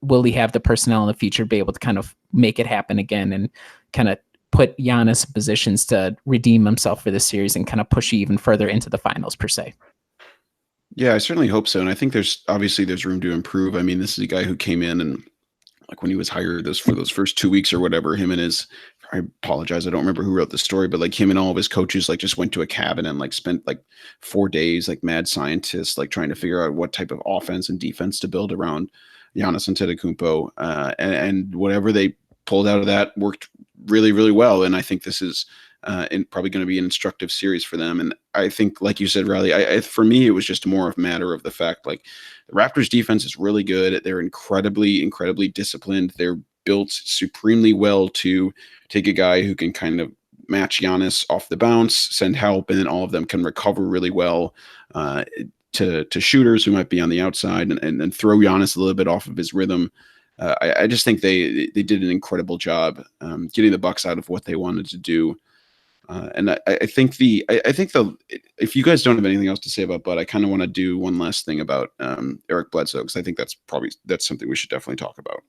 will he have the personnel in the future to be able to kind of make it happen again and kind of put Giannis in positions to redeem himself for this series and kind of push you even further into the finals per se? Yeah, I certainly hope so. And I think there's room to improve. I mean, this is a guy who came in and like when he was hired for those first 2 weeks or whatever, I apologize, I don't remember who wrote the story, but like him and all of his coaches like just went to a cabin and like spent like 4 days like mad scientists, like trying to figure out what type of offense and defense to build around Giannis Antetokounmpo, and whatever they pulled out of that worked really, really well. And I think this is probably going to be an instructive series for them. And I think, like you said, Riley, for me, it was just more of a matter of the fact, like the Raptors defense is really good. They're incredibly, incredibly disciplined. They're built supremely well to take a guy who can kind of match Giannis off the bounce, send help, and then all of them can recover really well to shooters who might be on the outside and throw Giannis a little bit off of his rhythm. I just think they did an incredible job getting the Bucks out of what they wanted to do. And I think if you guys don't have anything else to say about Bud, I kind of want to do one last thing about Eric Bledsoe, because I think that's something we should definitely talk about.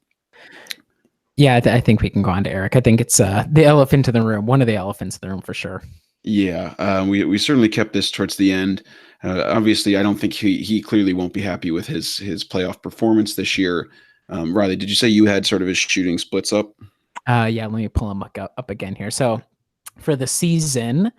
Yeah, I think we can go on to Eric. I think it's the elephant in the room, one of the elephants in the room for sure. Yeah, we certainly kept this towards the end. Obviously, I don't think he clearly won't be happy with his playoff performance this year. Riley, did you say you had sort of his shooting splits up? Yeah, let me pull him up again here. So for the season,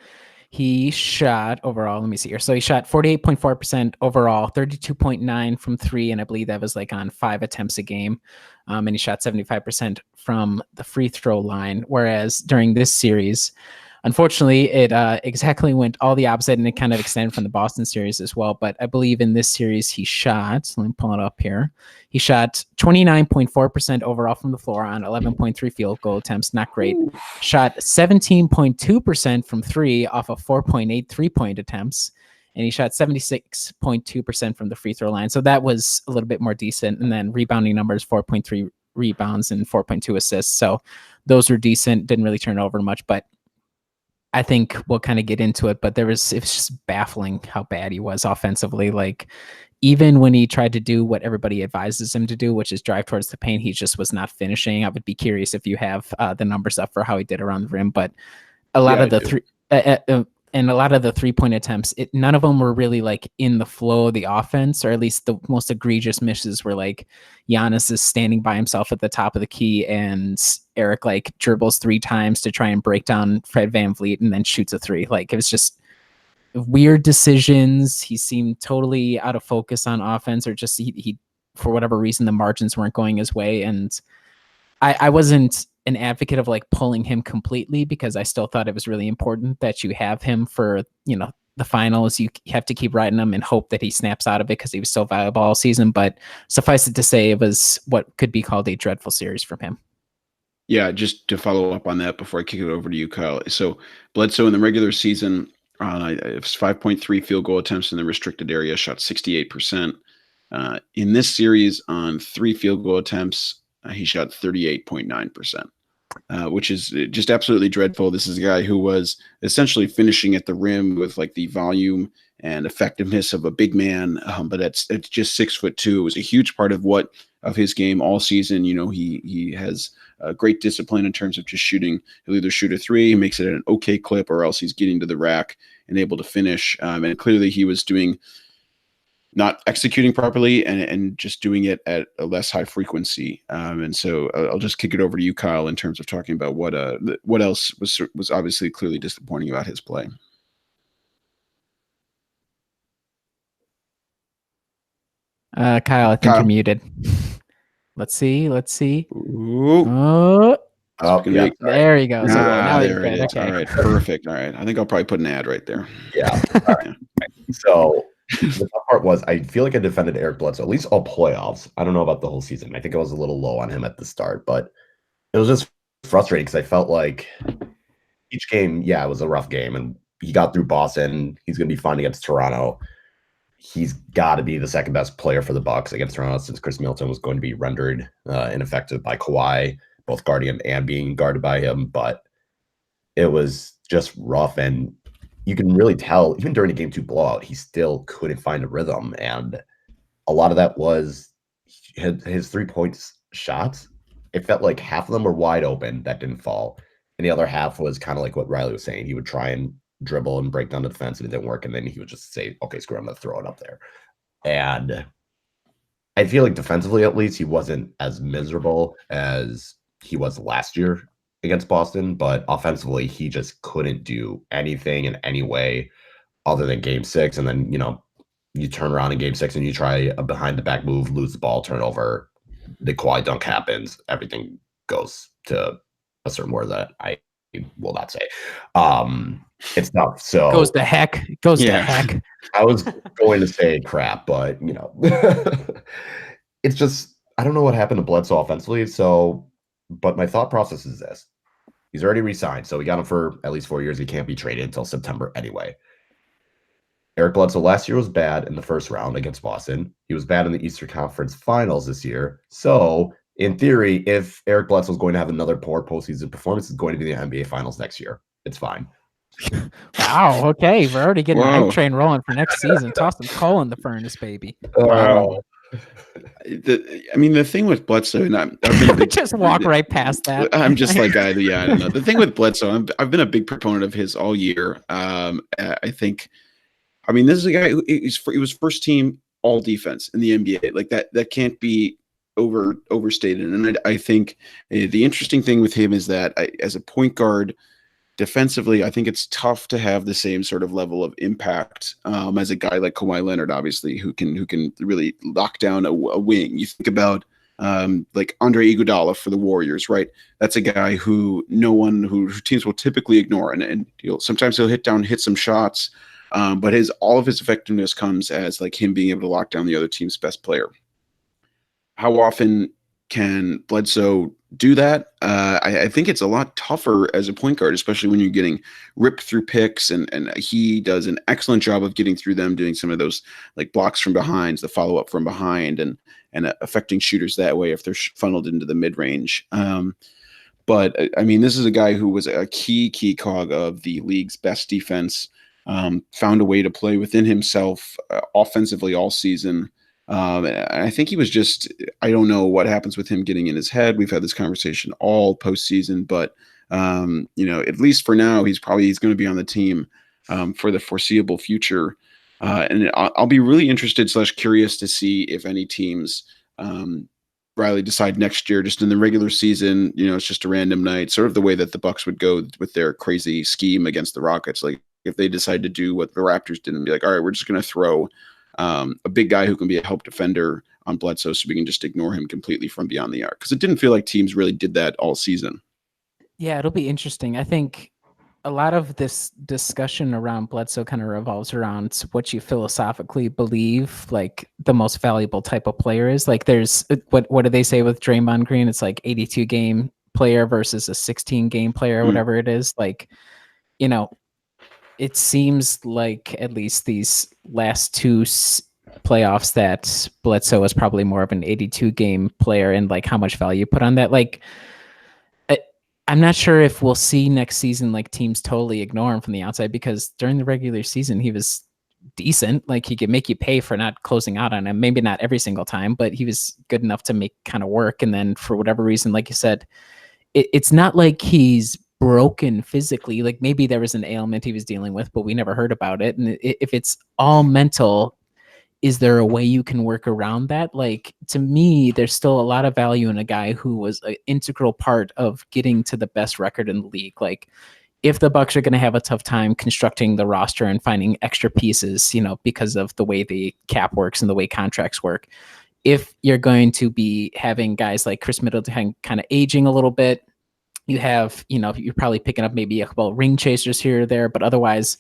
he shot overall, let me see here. So he shot 48.4% overall, 32.9 from 3, and I believe that was like on 5 attempts a game. And he shot 75% from the free throw line. Whereas during this series, Unfortunately, it exactly went all the opposite, and it kind of extended from the Boston series as well. But I believe in this series he shot, let me pull it up here. He shot 29.4% overall from the floor on 11.3 field goal attempts. Not great. Shot 17.2% from three off of 4.8 3-point attempts. And he shot 76.2% from the free throw line. So that was a little bit more decent. And then rebounding numbers, 4.3 rebounds and 4.2 assists. So those were decent. Didn't really turn over much, but I think we'll kind of get into it, but it was just baffling how bad he was offensively. Like, even when he tried to do what everybody advises him to do, which is drive towards the paint, he just was not finishing. I would be curious if you have the numbers up for how he did around the rim, but a lot of the and a lot of the 3-point attempts, none of them were really like in the flow of the offense, or at least the most egregious misses were like Giannis is standing by himself at the top of the key and Eric like dribbles 3 times to try and break down Fred VanVleet and then shoots a 3. Like, it was just weird decisions. He seemed totally out of focus on offense, or just he for whatever reason, the margins weren't going his way. And I wasn't an advocate of like pulling him completely, because I still thought it was really important that you have him for, the finals. You have to keep riding him and hope that he snaps out of it, because he was so valuable all season. But suffice it to say, it was what could be called a dreadful series from him. Yeah, just to follow up on that before I kick it over to you, Kyle. So Bledsoe in the regular season, it was 5.3 field goal attempts in the restricted area, shot 68%. In this series, on 3 field goal attempts, he shot 38.9%, which is just absolutely dreadful. This is a guy who was essentially finishing at the rim with like the volume and effectiveness of a big man, but it's just 6'2". It was a huge part of his game all season. He has great discipline in terms of just shooting. He'll either shoot a 3, makes it at an okay clip, or else he's getting to the rack and able to finish. And clearly he was not executing properly and just doing it at a less high frequency. And so I'll just kick it over to you, Kyle, in terms of talking about what else was obviously clearly disappointing about his play. Kyle, I think you're muted. Let's see. Ooh. Yeah. There you go. So now there it is. Okay. All right, perfect. All right, I think I'll probably put an ad right there. Yeah. So the tough part was, I feel like I defended Eric Bledsoe, at least all playoffs. I don't know about the whole season. I think I was a little low on him at the start, but it was just frustrating because I felt like each game, it was a rough game, and he got through Boston. He's going to be fine against Toronto. He's got to be the second best player for the Bucks against Toronto, since Chris Middleton was going to be rendered ineffective by Kawhi, both guarding him and being guarded by him. But it was just rough, and you can really tell, even during the Game 2 blowout, he still couldn't find a rhythm. And a lot of that was his 3-point shots. It felt like half of them were wide open that didn't fall, and the other half was kind of like what Riley was saying. He would try and dribble and break down the defense, and it didn't work, and then he would just say, okay, screw it, I'm gonna throw it up there. And I feel like defensively, at least, he wasn't as miserable as he was last year against Boston, but offensively he just couldn't do anything in any way other than Game 6. And then you turn around in Game 6 and you try a behind the back move, lose the ball, turnover, the Kawhi dunk happens, everything goes to a certain word that I will not say. It's not so goes to heck. I was going to say crap, but it's just, I don't know what happened to Bledsoe offensively. But my thought process is this: he's already re-signed, so we got him for at least 4 years. He can't be traded until September anyway. Eric Bledsoe last year was bad in the first round against Boston. He was bad in the Eastern Conference Finals this year. So in theory, if Eric Bledsoe is going to have another poor postseason performance, it's going to be the NBA Finals next year. It's fine. Wow. Okay, we're already getting the hype train rolling for next season. Toss some coal in the furnace, baby. Wow. The thing with Bledsoe, and I've been a big, just walk right past that. I'm just like, I don't know. The thing with Bledsoe, I've been a big proponent of his all year. I think, this is a guy who he was first team all defense in the NBA. Like that can't be overstated. And I think the interesting thing with him is that as a point guard, defensively, I think it's tough to have the same sort of level of impact as a guy like Kawhi Leonard, obviously, who can really lock down a wing. You think about like Andre Iguodala for the Warriors, right? That's a guy who who teams will typically ignore, and sometimes he'll hit some shots, but all of his effectiveness comes as like him being able to lock down the other team's best player. How often can Bledsoe do that? I think it's a lot tougher as a point guard, especially when you're getting ripped through picks, and he does an excellent job of getting through them, doing some of those like blocks from behind, the follow up from behind, and affecting shooters that way if they're funneled into the mid range. But I mean, this is a guy who was a key cog of the league's best defense. Found a way to play within himself offensively all season. I think he was I don't know what happens with him getting in his head. We've had this conversation all postseason, but at least for now, he's going to be on the team for the foreseeable future. And I'll be really interested / curious to see if any teams Riley decide next year, just in the regular season, it's just a random night, sort of the way that the Bucks would go with their crazy scheme against the Rockets. Like if they decide to do what the Raptors did and be like, all right, we're just going to throw a big guy who can be a help defender on Bledsoe so we can just ignore him completely from beyond the arc. Because it didn't feel like teams really did that all season. Yeah, it'll be interesting. I think a lot of this discussion around Bledsoe kind of revolves around what you philosophically believe like the most valuable type of player is. Like there's what do they say with Draymond Green? It's like 82 game player versus a 16 game player or whatever it is. Like, it seems like at least these last two playoffs that Bledsoe was probably more of an 82 game player, and like how much value you put on that. Like, I'm not sure if we'll see next season like teams totally ignore him from the outside, because during the regular season he was decent. Like he could make you pay for not closing out on him. Maybe not every single time, but he was good enough to make kind of work. And then for whatever reason, like you said, it's not like he's broken physically. Like maybe there was an ailment he was dealing with, but we never heard about it. And if it's all mental, is there a way you can work around that? Like, to me, there's still a lot of value in a guy who was an integral part of getting to the best record in the league. Like, if the Bucks are going to have a tough time constructing the roster and finding extra pieces, because of the way the cap works and the way contracts work, if you're going to be having guys like Chris Middleton kind of aging a little bit, you have, you're probably picking up maybe a couple ring chasers here or there, but otherwise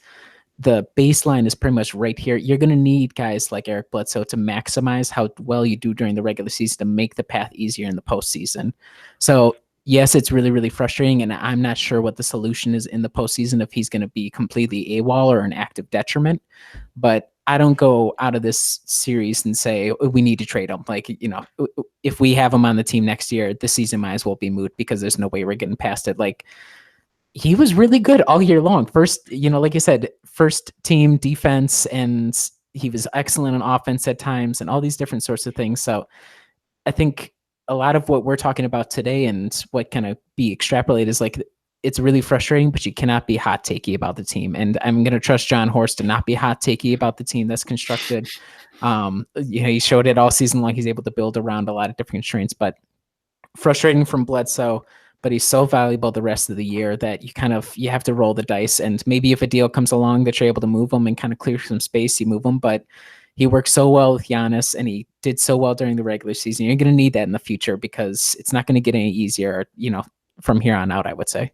the baseline is pretty much right here. You're going to need guys like Eric Bledsoe to maximize how well you do during the regular season to make the path easier in the postseason. So yes, it's really, really frustrating, and I'm not sure what the solution is in the postseason, if he's going to be completely AWOL or an active detriment, but I don't go out of this series and say we need to trade him. Like, if we have him on the team next year, the season might as well be moot because there's no way we're getting past it. Like, he was really good all year long. First, like you said, first team defense, and he was excellent on offense at times and all these different sorts of things. So I think a lot of what we're talking about today and what kind of be extrapolated is like, it's really frustrating, but you cannot be hot takey about the team. And I'm going to trust John Horst to not be hot takey about the team that's constructed. He showed it all season long. He's able to build around a lot of different constraints, but frustrating from Bledsoe, but he's so valuable the rest of the year that you have to roll the dice. And maybe if a deal comes along that you're able to move him and kind of clear some space, you move him. But he worked so well with Giannis, and he did so well during the regular season. You're going to need that in the future because it's not going to get any easier, from here on out, I would say.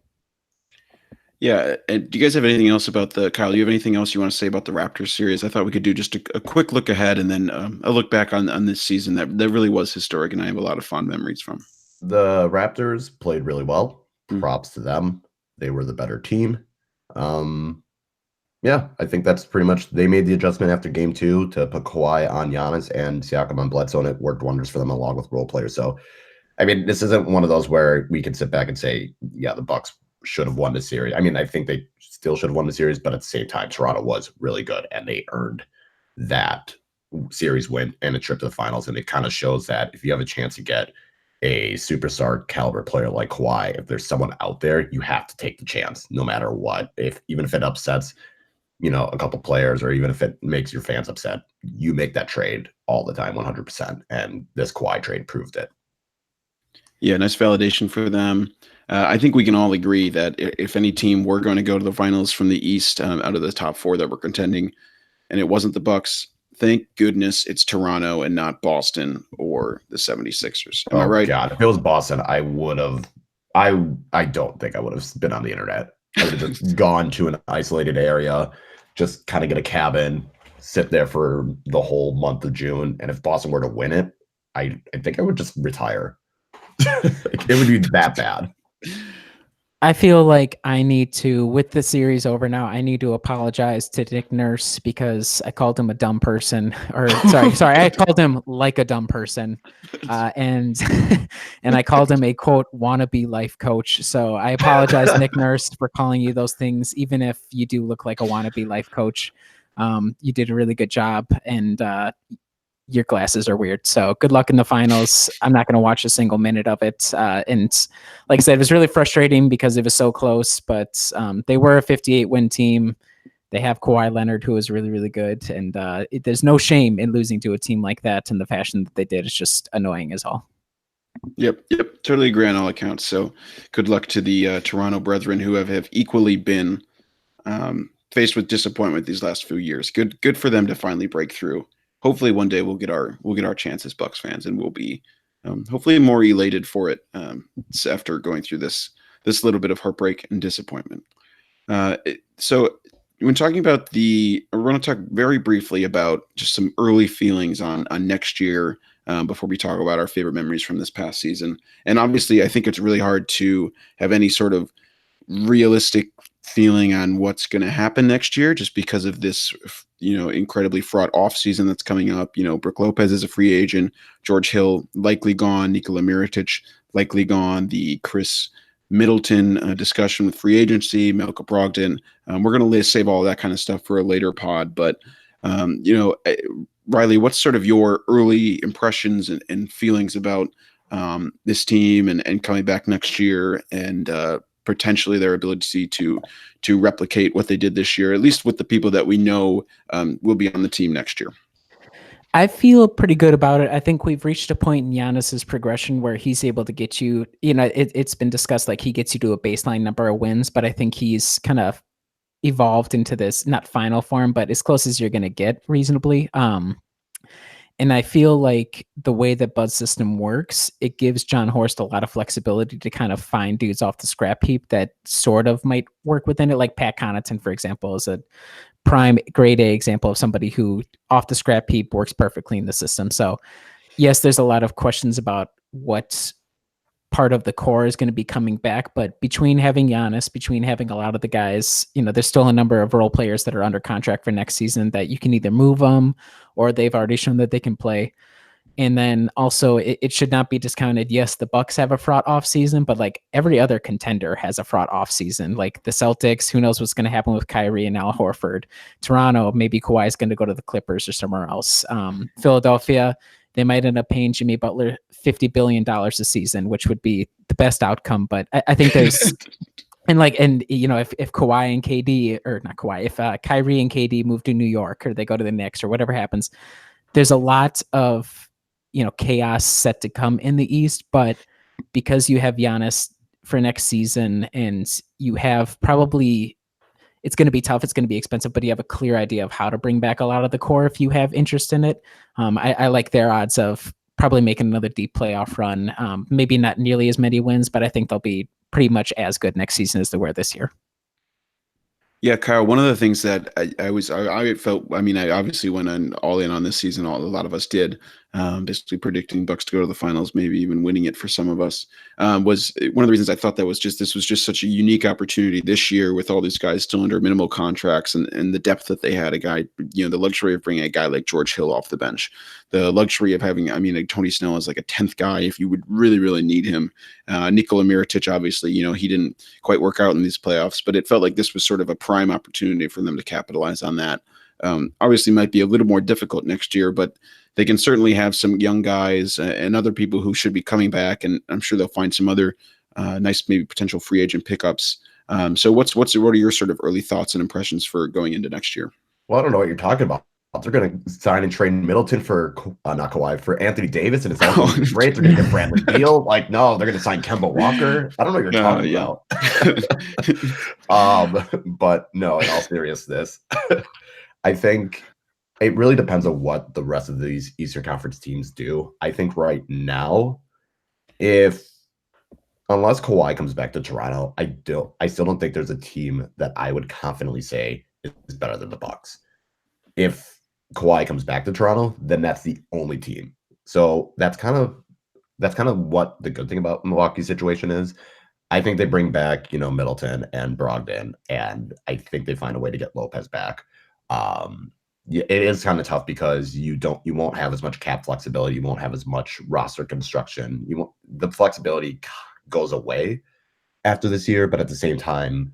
Yeah. And do you guys have anything else about Kyle, do you have anything else you want to say about the Raptors series? I thought we could do just a quick look ahead and then a look back on this season that really was historic, and I have a lot of fond memories from. The Raptors played really well. Props to them. They were the better team. Yeah, I think that's pretty much, they made the adjustment after game 2 to put Kawhi on Giannis and Siakam on Bledsoe, and it worked wonders for them along with role players. So, I mean, this isn't one of those where we can sit back and say, yeah, the Bucks should have won the series. I mean, I think they still should have won the series, but at the same time, Toronto was really good, and they earned that series win and a trip to the finals. And it kind of shows that if you have a chance to get a superstar caliber player like Kawhi, if there's someone out there, you have to take the chance no matter what. Even if it upsets, a couple players, or even if it makes your fans upset, you make that trade all the time, 100%. And this Kawhi trade proved it. Yeah, nice validation for them. I think we can all agree that if any team were going to go to the finals from the East, out of the top 4 that were contending, and it wasn't the Bucks, thank goodness it's Toronto and not Boston or the 76ers. Am I Oh right? God, if it was Boston, I would have. I don't think I would have been on the internet. I would have just gone to an isolated area, just kind of get a cabin, sit there for the whole month of June. And if Boston were to win it, I think I would just retire. Like, it would be that bad. I feel like I need to, with the series over now, I need to apologize to Nick Nurse because I called him a dumb person. Or sorry, I called him like a dumb person, and and I called him a quote wannabe life coach. So I apologize, Nick Nurse, for calling you those things, even if you do look like a wannabe life coach. You did a really good job, and your glasses are weird. So good luck in the finals. I'm not going to watch a single minute of it. And like I said, it was really frustrating because it was so close, but they were a 58 win team. They have Kawhi Leonard, who is really, really good. And there's no shame in losing to a team like that in the fashion that they did. It's just annoying as all. Yep. Totally agree on all accounts. So good luck to the Toronto brethren who have equally been faced with disappointment these last few years. Good for them to finally break through. Hopefully one day we'll get our chance as Bucks fans, and we'll be hopefully more elated for it after going through this little bit of heartbreak and disappointment. So when talking about we're going to talk very briefly about just some early feelings on next year before we talk about our favorite memories from this past season. And obviously, I think it's really hard to have any sort of realistic feeling on what's going to happen next year just because of this incredibly fraught off season that's coming up. Brook Lopez is a free agent, George Hill likely gone, Nikola Mirotic likely gone, the Chris Middleton discussion with free agency, Malcolm Brogdon. We're going to save all that kind of stuff for a later pod, but Riley, what's sort of your early impressions and feelings about this team and coming back next year and potentially their ability to replicate what they did this year, at least with the people that we know will be on the team next year? I feel pretty good about it. I think we've reached a point in Giannis's progression where he's able to get you, it's been discussed like he gets you to a baseline number of wins, but I think he's kind of evolved into this, not final form, but as close as you're going to get reasonably. And I feel like the way that Bud's system works, it gives John Horst a lot of flexibility to kind of find dudes off the scrap heap that sort of might work within it. Like Pat Connaughton, for example, is a prime grade A example of somebody who off the scrap heap works perfectly in the system. So yes, there's a lot of questions about what part of the core is going to be coming back, but between having Giannis, between having a lot of the guys, there's still a number of role players that are under contract for next season that you can either move them or they've already shown that they can play. And then also it should not be discounted. Yes, the Bucks have a fraught off season, but like every other contender has a fraught off season. Like the Celtics, who knows what's going to happen with Kyrie and Al Horford. Toronto, maybe Kawhi is going to go to the Clippers or somewhere else. Philadelphia, they might end up paying Jimmy Butler $50 billion a season, which would be the best outcome. But I think there's if Kawhi and KD, or not Kawhi, if Kyrie and KD move to New York or they go to the Knicks or whatever happens, there's a lot of chaos set to come in the East. But because you have Giannis for next season and you have probably, it's going to be tough, it's going to be expensive, but you have a clear idea of how to bring back a lot of the core if you have interest in it. I like their odds of probably making another deep playoff run. Maybe not nearly as many wins, but I think they'll be pretty much as good next season as they were this year. Yeah, Kyle, one of the things that I felt, I obviously went all in on this season. A lot of us did, basically predicting Bucks to go to the finals, maybe even winning it for some of us, was one of the reasons I thought this was just such a unique opportunity this year with all these guys still under minimal contracts and the depth that they had. The luxury of bringing a guy like George Hill off the bench, the luxury of having, Tony Snell as like a 10th guy if you would really, really need him. Nikola Mirotic, obviously, he didn't quite work out in these playoffs, but it felt like this was sort of a prime opportunity for them to capitalize on that. Obviously might be a little more difficult next year, but they can certainly have some young guys and other people who should be coming back, and I'm sure they'll find some other nice, maybe potential free agent pickups. So what are your sort of early thoughts and impressions for going into next year? Well, I don't know what you're talking about. They're going to sign and trade Middleton for not Kawhi, for Anthony Davis, and it's all great. They're going to get Bradley Beal. Like, no, they're going to sign Kemba Walker. I don't know what you're talking about. But no, in all seriousness, I think it really depends on what the rest of these Eastern Conference teams do. I think right now, unless Kawhi comes back to Toronto, I still don't think there's a team that I would confidently say is better than the Bucks. If Kawhi comes back to Toronto, then that's the only team. So that's kind of what the good thing about Milwaukee's situation is. I think they bring back, Middleton and Brogdon, and I think they find a way to get Lopez back. Yeah, it is kind of tough because you won't have as much cap flexibility. You won't have as much roster construction. The flexibility goes away after this year, but at the same time,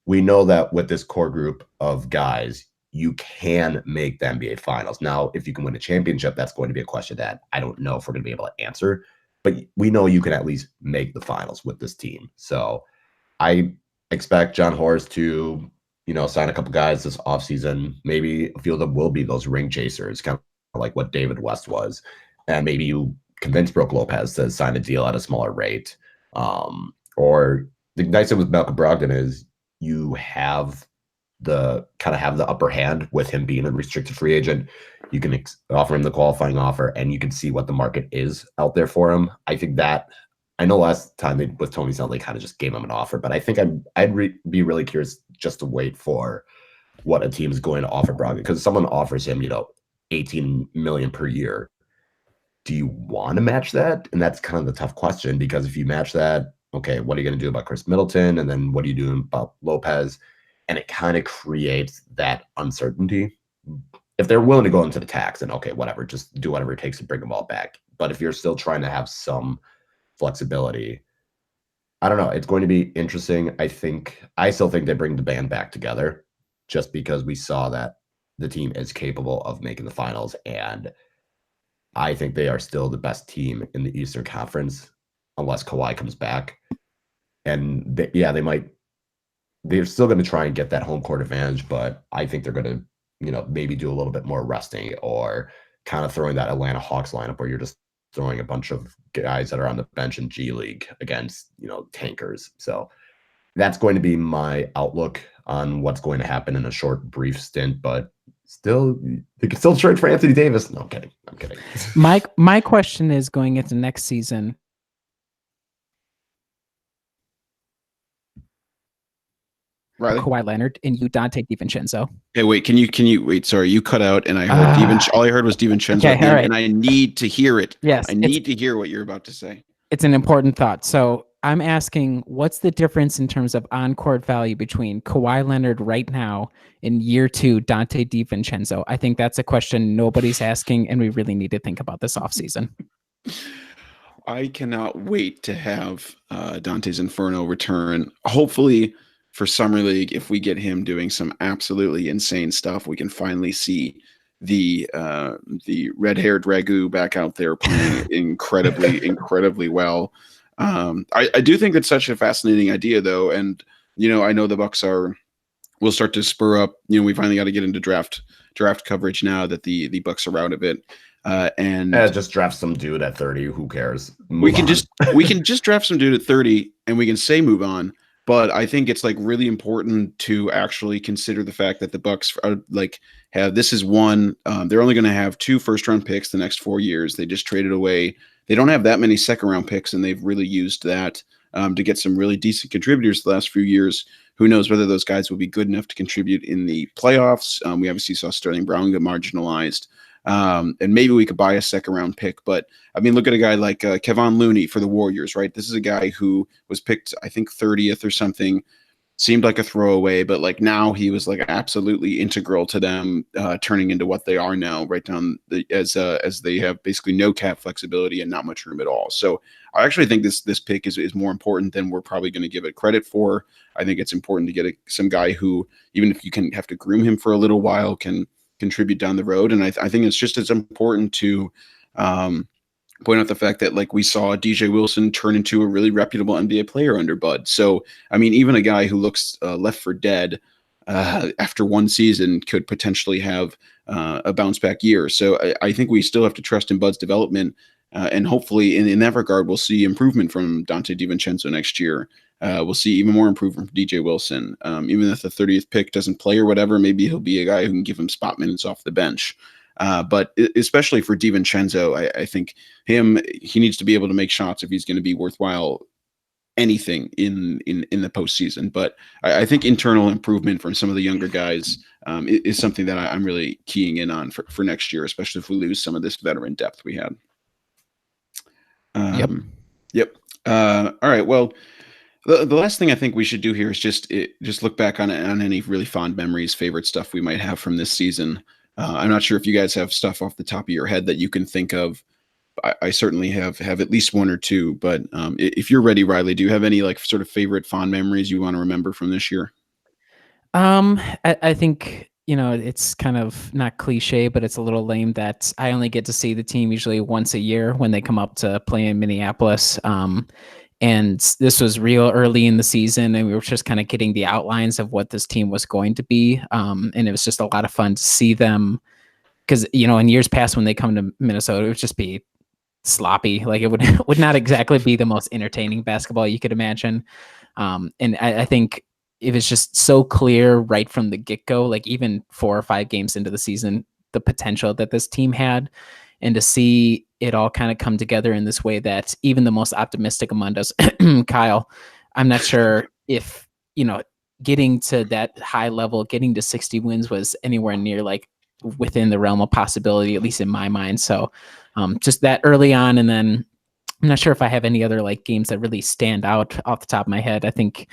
we know that with this core group of guys, you can make the NBA Finals. Now, if you can win a championship, that's going to be a question that I don't know if we're going to be able to answer. But we know you can at least make the finals with this team. So I expect John Horst to, sign a couple guys this offseason. Maybe a few of them will be those ring chasers, kind of like what David West was. And maybe you convince Brook Lopez to sign a deal at a smaller rate. Or the nice thing with Malcolm Brogdon is you have the upper hand with him being a restricted free agent. You can offer him the qualifying offer, and you can see what the market is out there for him. I think that I know last time with Tony Snell, they kind of just gave him an offer, but I think I'd be really curious just to wait for what a team is going to offer Brogdon, because someone offers him, $18 million per year. Do you want to match that? And that's kind of the tough question, because if you match that, okay, what are you going to do about Chris Middleton? And then what are you doing about Lopez? And it kind of creates that uncertainty. If they're willing to go into the tax, then okay, whatever, just do whatever it takes to bring them all back. But if you're still trying to have some flexibility, I don't know. It's going to be interesting. I still think they bring the band back together just because we saw that the team is capable of making the finals. And I think they are still the best team in the Eastern Conference unless Kawhi comes back. And they're still going to try and get that home court advantage, but I think they're going to, maybe do a little bit more resting or kind of throwing that Atlanta Hawks lineup where you're just throwing a bunch of guys that are on the bench in G League against, tankers. So that's going to be my outlook on what's going to happen in a short, brief stint, but still, you can still trade for Anthony Davis. No, I'm kidding. My question is going into next season. Riley? Kawhi Leonard and you, Dante DiVincenzo. Hey, wait, can you wait? Sorry, you cut out, and I heard all I heard was DiVincenzo, okay, right. and I need to hear it. Yes, I need to hear what you're about to say. It's an important thought. So I'm asking, what's the difference in terms of on-court value between Kawhi Leonard right now and year 2, Dante DiVincenzo? I think that's a question nobody's asking, and we really need to think about this offseason. I cannot wait to have Dante's Inferno return. Hopefully, for Summer League, if we get him doing some absolutely insane stuff, we can finally see the red-haired Ragu back out there playing incredibly well. I do think that's such a fascinating idea, though, and I know the Bucks will start to spur up. We finally got to get into draft coverage now that the Bucks are out of it. And just draft some dude at 30. Who cares? We can just draft some dude at 30, and we can say move on. But I think it's really important to actually consider the fact that the Bucks are this is one. They're only going to have 2 first-round picks the next 4 years. They just traded away. They don't have that many second-round picks, and they've really used that to get some really decent contributors the last few years. Who knows whether those guys will be good enough to contribute in the playoffs? We obviously saw Sterling Brown get marginalized. And maybe we could buy a second-round pick. But, I mean, look at a guy like Kevon Looney for the Warriors, right? This is a guy who was picked, I think, 30th or something. Seemed like a throwaway, but now he was absolutely integral to them turning into what they are now, right down as they have basically no cap flexibility and not much room at all. So I actually think this pick is more important than we're probably going to give it credit for. I think it's important to get some guy who, even if you can have to groom him for a little while, can contribute down the road. And I think it's just as important to point out the fact that we saw DJ Wilson turn into a really reputable NBA player under Bud. So, I mean, even a guy who looks left for dead after one season could potentially have a bounce back year. So I think we still have to trust in Bud's development. And hopefully in that regard, we'll see improvement from Dante DiVincenzo next year. We'll see even more improvement from DJ Wilson. Even if the 30th pick doesn't play or whatever, maybe he'll be a guy who can give him spot minutes off the bench. But especially for DiVincenzo, I think he needs to be able to make shots if he's going to be worthwhile anything in the postseason. But I think internal improvement from some of the younger guys is something that I'm really keying in on for next year, especially if we lose some of this veteran depth we had. Yep. All right. Well, the last thing I think we should do here is just look back on any really fond memories, favorite stuff we might have from this season. I'm not sure if you guys have stuff off the top of your head that you can think of. I certainly have at least one or two, but if you're ready, Riley, do you have any like sort of favorite fond memories you want to remember from this year? I think, it's kind of not cliche, but it's a little lame that I only get to see the team usually once a year when they come up to play in Minneapolis. And this was real early in the season, and we were just kind of getting the outlines of what this team was going to be. And it was just a lot of fun to see them because, in years past when they come to Minnesota, it would just be sloppy. Like it would not exactly be the most entertaining basketball you could imagine. And I think it was just so clear right from the get-go, like even 4 or 5 games into the season, the potential that this team had, and to see it all kind of come together in this way that even the most optimistic among us, Kyle, I'm not sure if, getting to that high level, getting to 60 wins was anywhere near like within the realm of possibility, at least in my mind. So just that early on. And then I'm not sure if I have any other like games that really stand out off the top of my head. I think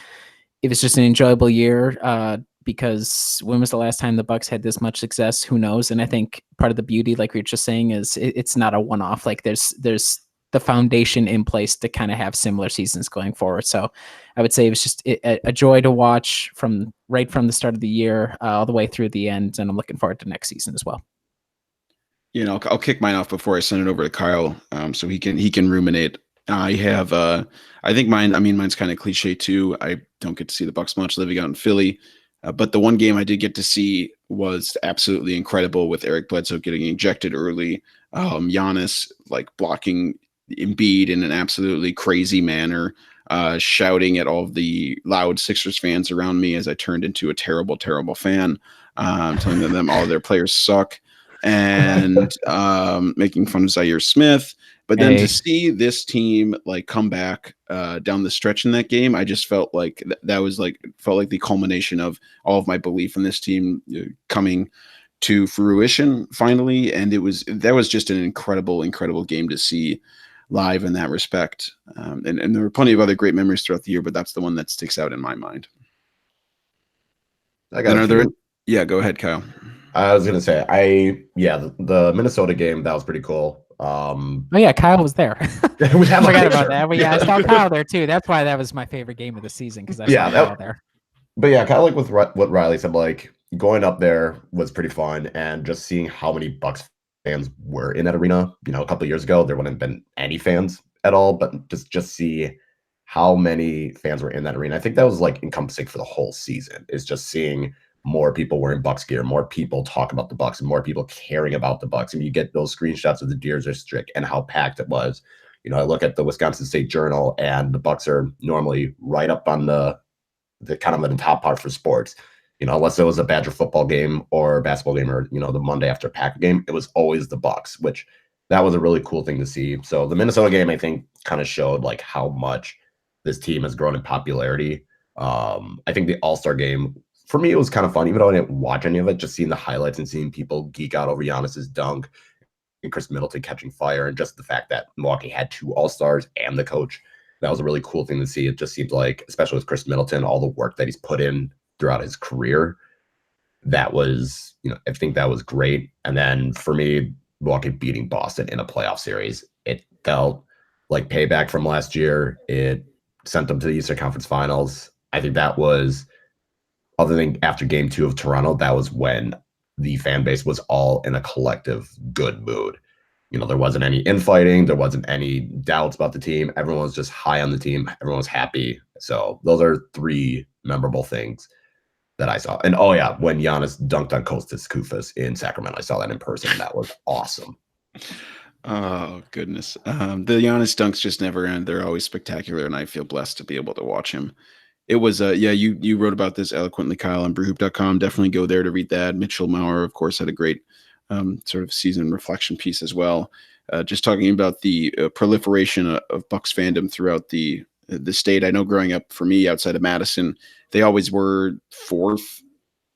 it was just an enjoyable year because when was the last time the Bucks had this much success? Who knows? And I think part of the beauty, like we were just saying, is it's not a one-off. Like there's the foundation in place to kind of have similar seasons going forward. So I would say it was just a joy to watch from the start of the year all the way through the end. And I'm looking forward to next season as well. I'll kick mine off before I send it over to Kyle, so he can ruminate. I have, I think mine's kind of cliche too. I don't get to see the Bucks much living out in Philly, but the one game I did get to see was absolutely incredible with Eric Bledsoe getting ejected early. Giannis like blocking Embiid in an absolutely crazy manner, shouting at all of the loud Sixers fans around me as I turned into a terrible, terrible fan, telling them all their players suck, and making fun of Zaire Smith. But then to see this team like come back down the stretch in that game, I just felt like felt like the culmination of all of my belief in this team coming to fruition finally. And that was just an incredible, incredible game to see live in that respect. And there were plenty of other great memories throughout the year, but that's the one that sticks out in my mind. Yeah, go ahead, Kyle. I was gonna say, the Minnesota game, that was pretty cool. Oh yeah, Kyle was there. I forgot about that. I saw Kyle there too. That's why that was my favorite game of the season, because I saw Kyle there. But yeah, kind of like with what Riley said, like going up there was pretty fun, and just seeing how many Bucks fans were in that arena. A couple of years ago there wouldn't have been any fans at all, but just see how many fans were in that arena. I think that was like encompassing for the whole season, is just seeing more people wearing Bucks gear, more people talk about the Bucks, and more people caring about the Bucks. And you get those screenshots of the Deers District and how packed it was. I look at the Wisconsin State Journal, and the Bucks are normally right up on the kind of in the top part for sports. Unless it was a Badger football game or basketball game, or the Monday after Packer game, it was always the Bucks, which that was a really cool thing to see. So the Minnesota game, I think, kind of showed like how much this team has grown in popularity. I think the All-Star game, for me, it was kind of fun, even though I didn't watch any of it, just seeing the highlights and seeing people geek out over Giannis's dunk and Chris Middleton catching fire, and just the fact that Milwaukee had 2 All-Stars and the coach. That was a really cool thing to see. It just seems like, especially with Chris Middleton, all the work that he's put in throughout his career, that was, I think that was great. And then for me, Milwaukee beating Boston in a playoff series, it felt like payback from last year. It sent them to the Eastern Conference Finals. I think that was, other than after game 2 of Toronto, that was when the fan base was all in a collective good mood. There wasn't any infighting. There wasn't any doubts about the team. Everyone was just high on the team. Everyone was happy. So those are 3 memorable things that I saw. And oh yeah, when Giannis dunked on Kostas Koufos in Sacramento, I saw that in person. That was awesome. Oh goodness. The Giannis dunks just never end. They're always spectacular, and I feel blessed to be able to watch him. It was yeah, you wrote about this eloquently, Kyle, on brewhoop.com. Definitely go there to read that. Mitchell Mauer, of course, had a great sort of season reflection piece as well. Just talking about the proliferation of Bucks fandom throughout the state. I know growing up for me outside of Madison, they always were fourth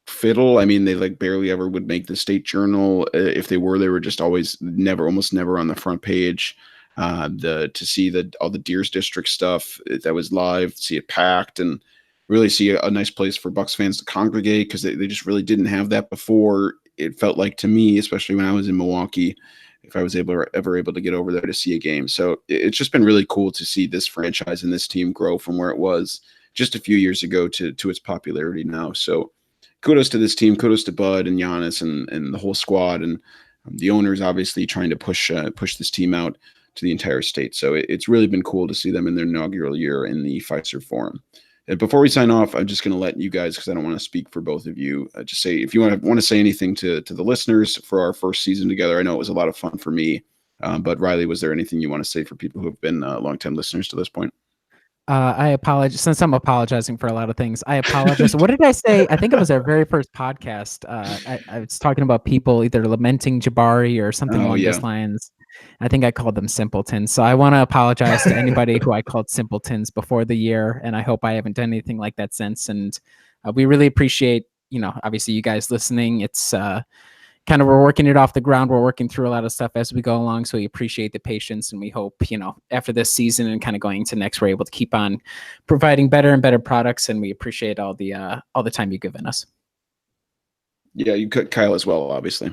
fiddle. I mean, they like barely ever would make the state journal. If they were just always never, almost never on the front page. The to see all the Deers District stuff that was live, see it packed, and really see a nice place for Bucks fans to congregate because they just really didn't have that before. It felt like to me, especially when I was in Milwaukee, if I was ever able to get over there to see a game. So it's just been really cool to see this franchise and this team grow from where it was just a few years ago to its popularity now. So kudos to this team, kudos to Bud and Giannis and the whole squad, and the owners obviously trying to push this team out to the entire state. So it's really been cool to see them in their inaugural year in the Fiserv Forum. And before we sign off, I'm just going to let you guys, because I don't want to speak for both of you, just say if you want to say anything to the listeners for our first season together. I know it was a lot of fun for me, but Riley, was there anything you want to say for people who have been longtime listeners to this point? I apologize since I'm apologizing for a lot of things. I apologize. What did I say? I think it was our very first podcast. I was talking about people either lamenting Jabari or something along those lines. I think I called them simpletons. So I want to apologize to anybody who I called simpletons before the year, and I hope I haven't done anything like that since. And we really appreciate, obviously you guys listening. It's kind of, we're working it off the ground. We're working through a lot of stuff as we go along. So we appreciate the patience, and we hope, after this season and kind of going into next, we're able to keep on providing better and better products. And we appreciate all the time you've given us. Yeah. You could, Kyle, as well, obviously.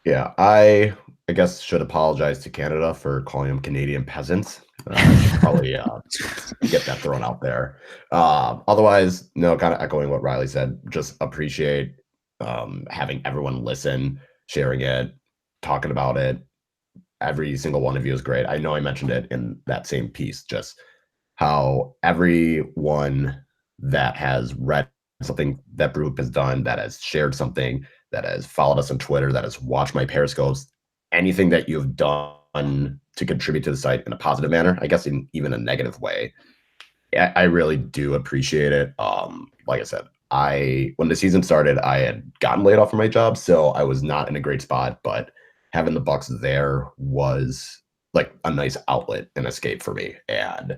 Yeah. I guess should apologize to Canada for calling them Canadian peasants. Should probably get that thrown out there. Otherwise, no, kind of echoing what Riley said, just appreciate having everyone listen, sharing it, talking about it. Every single one of you is great. I know I mentioned it in that same piece, just how everyone that has read something that Brewhoop has done, that has shared something, that has followed us on Twitter, that has watched my Periscopes, anything that you've done to contribute to the site in a positive manner, I guess in even a negative way, I really do appreciate it. Like I said, when the season started, I had gotten laid off from my job, so I was not in a great spot, but having the Bucks there was like a nice outlet and escape for me. And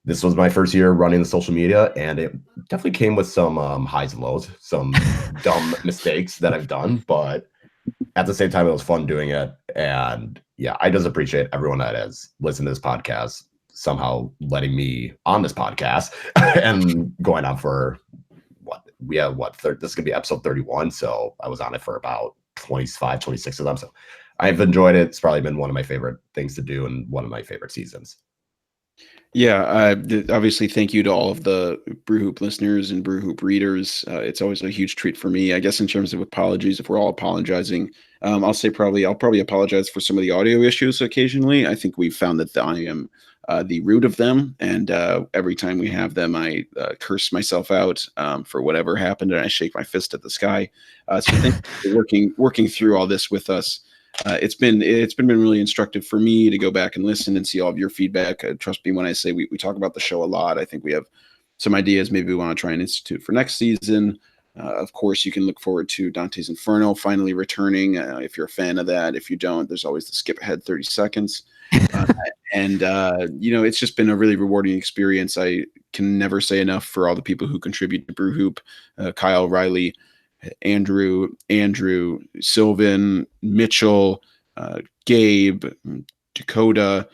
this was my first year running the social media, and it definitely came with some highs and lows, some dumb mistakes that I've done, but at the same time, it was fun doing it. And yeah, I just appreciate everyone that has listened to this podcast, somehow letting me on this podcast and going on for this is gonna be episode 31, so I was on it for about 25, 26 of them, so I've enjoyed it. It's probably been one of my favorite things to do and one of my favorite seasons. Yeah, obviously, thank you to all of the Brewhoop listeners and Brewhoop readers. It's always a huge treat for me. I guess in terms of apologies, if we're all apologizing, I'll probably apologize for some of the audio issues occasionally. I think we've found that I am the root of them, and every time we have them, I curse myself out for whatever happened, and I shake my fist at the sky. So thank you for working through all this with us. It's been really instructive for me to go back and listen and see all of your feedback. Trust me when I say we talk about the show a lot. I think we have some ideas maybe we want to try and institute for next season. Of course, you can look forward to Dante's Inferno finally returning if you're a fan of that. If you don't, there's always the skip ahead 30 seconds. It's just been a really rewarding experience. I can never say enough for all the people who contribute to Brewhoop, Kyle, Riley, Andrew, Sylvan, Mitchell, Gabe, Dakota.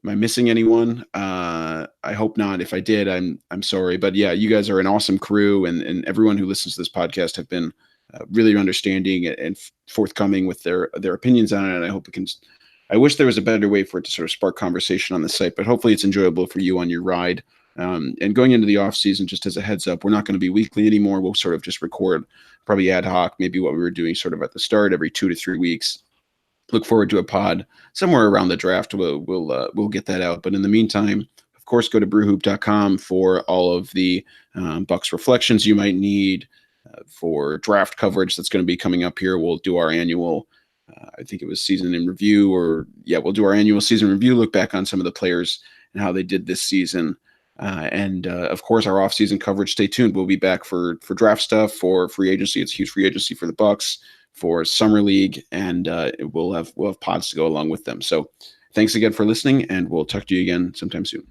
Am I missing anyone? I hope not. If I did, I'm sorry. But yeah, you guys are an awesome crew, and everyone who listens to this podcast have been really understanding and forthcoming with their opinions on it. And I hope it can. I wish there was a better way for it to sort of spark conversation on the site, but hopefully it's enjoyable for you on your ride. And going into the off season, just as a heads up, we're not going to be weekly anymore. We'll sort of just record probably ad hoc, maybe what we were doing sort of at the start, every 2 to 3 weeks. Look forward to a pod somewhere around the draft. We'll get that out. But in the meantime, of course, go to brewhoop.com for all of the Bucks reflections you might need for draft coverage that's going to be coming up here. We'll do our annual I think it was season in review, or yeah, we'll do our annual season review, look back on some of the players and how they did this season. And of course, our off-season coverage. Stay tuned. We'll be back for draft stuff, for free agency. It's huge free agency for the Bucks, for summer league, and we'll have pods to go along with them. So thanks again for listening, and we'll talk to you again sometime soon.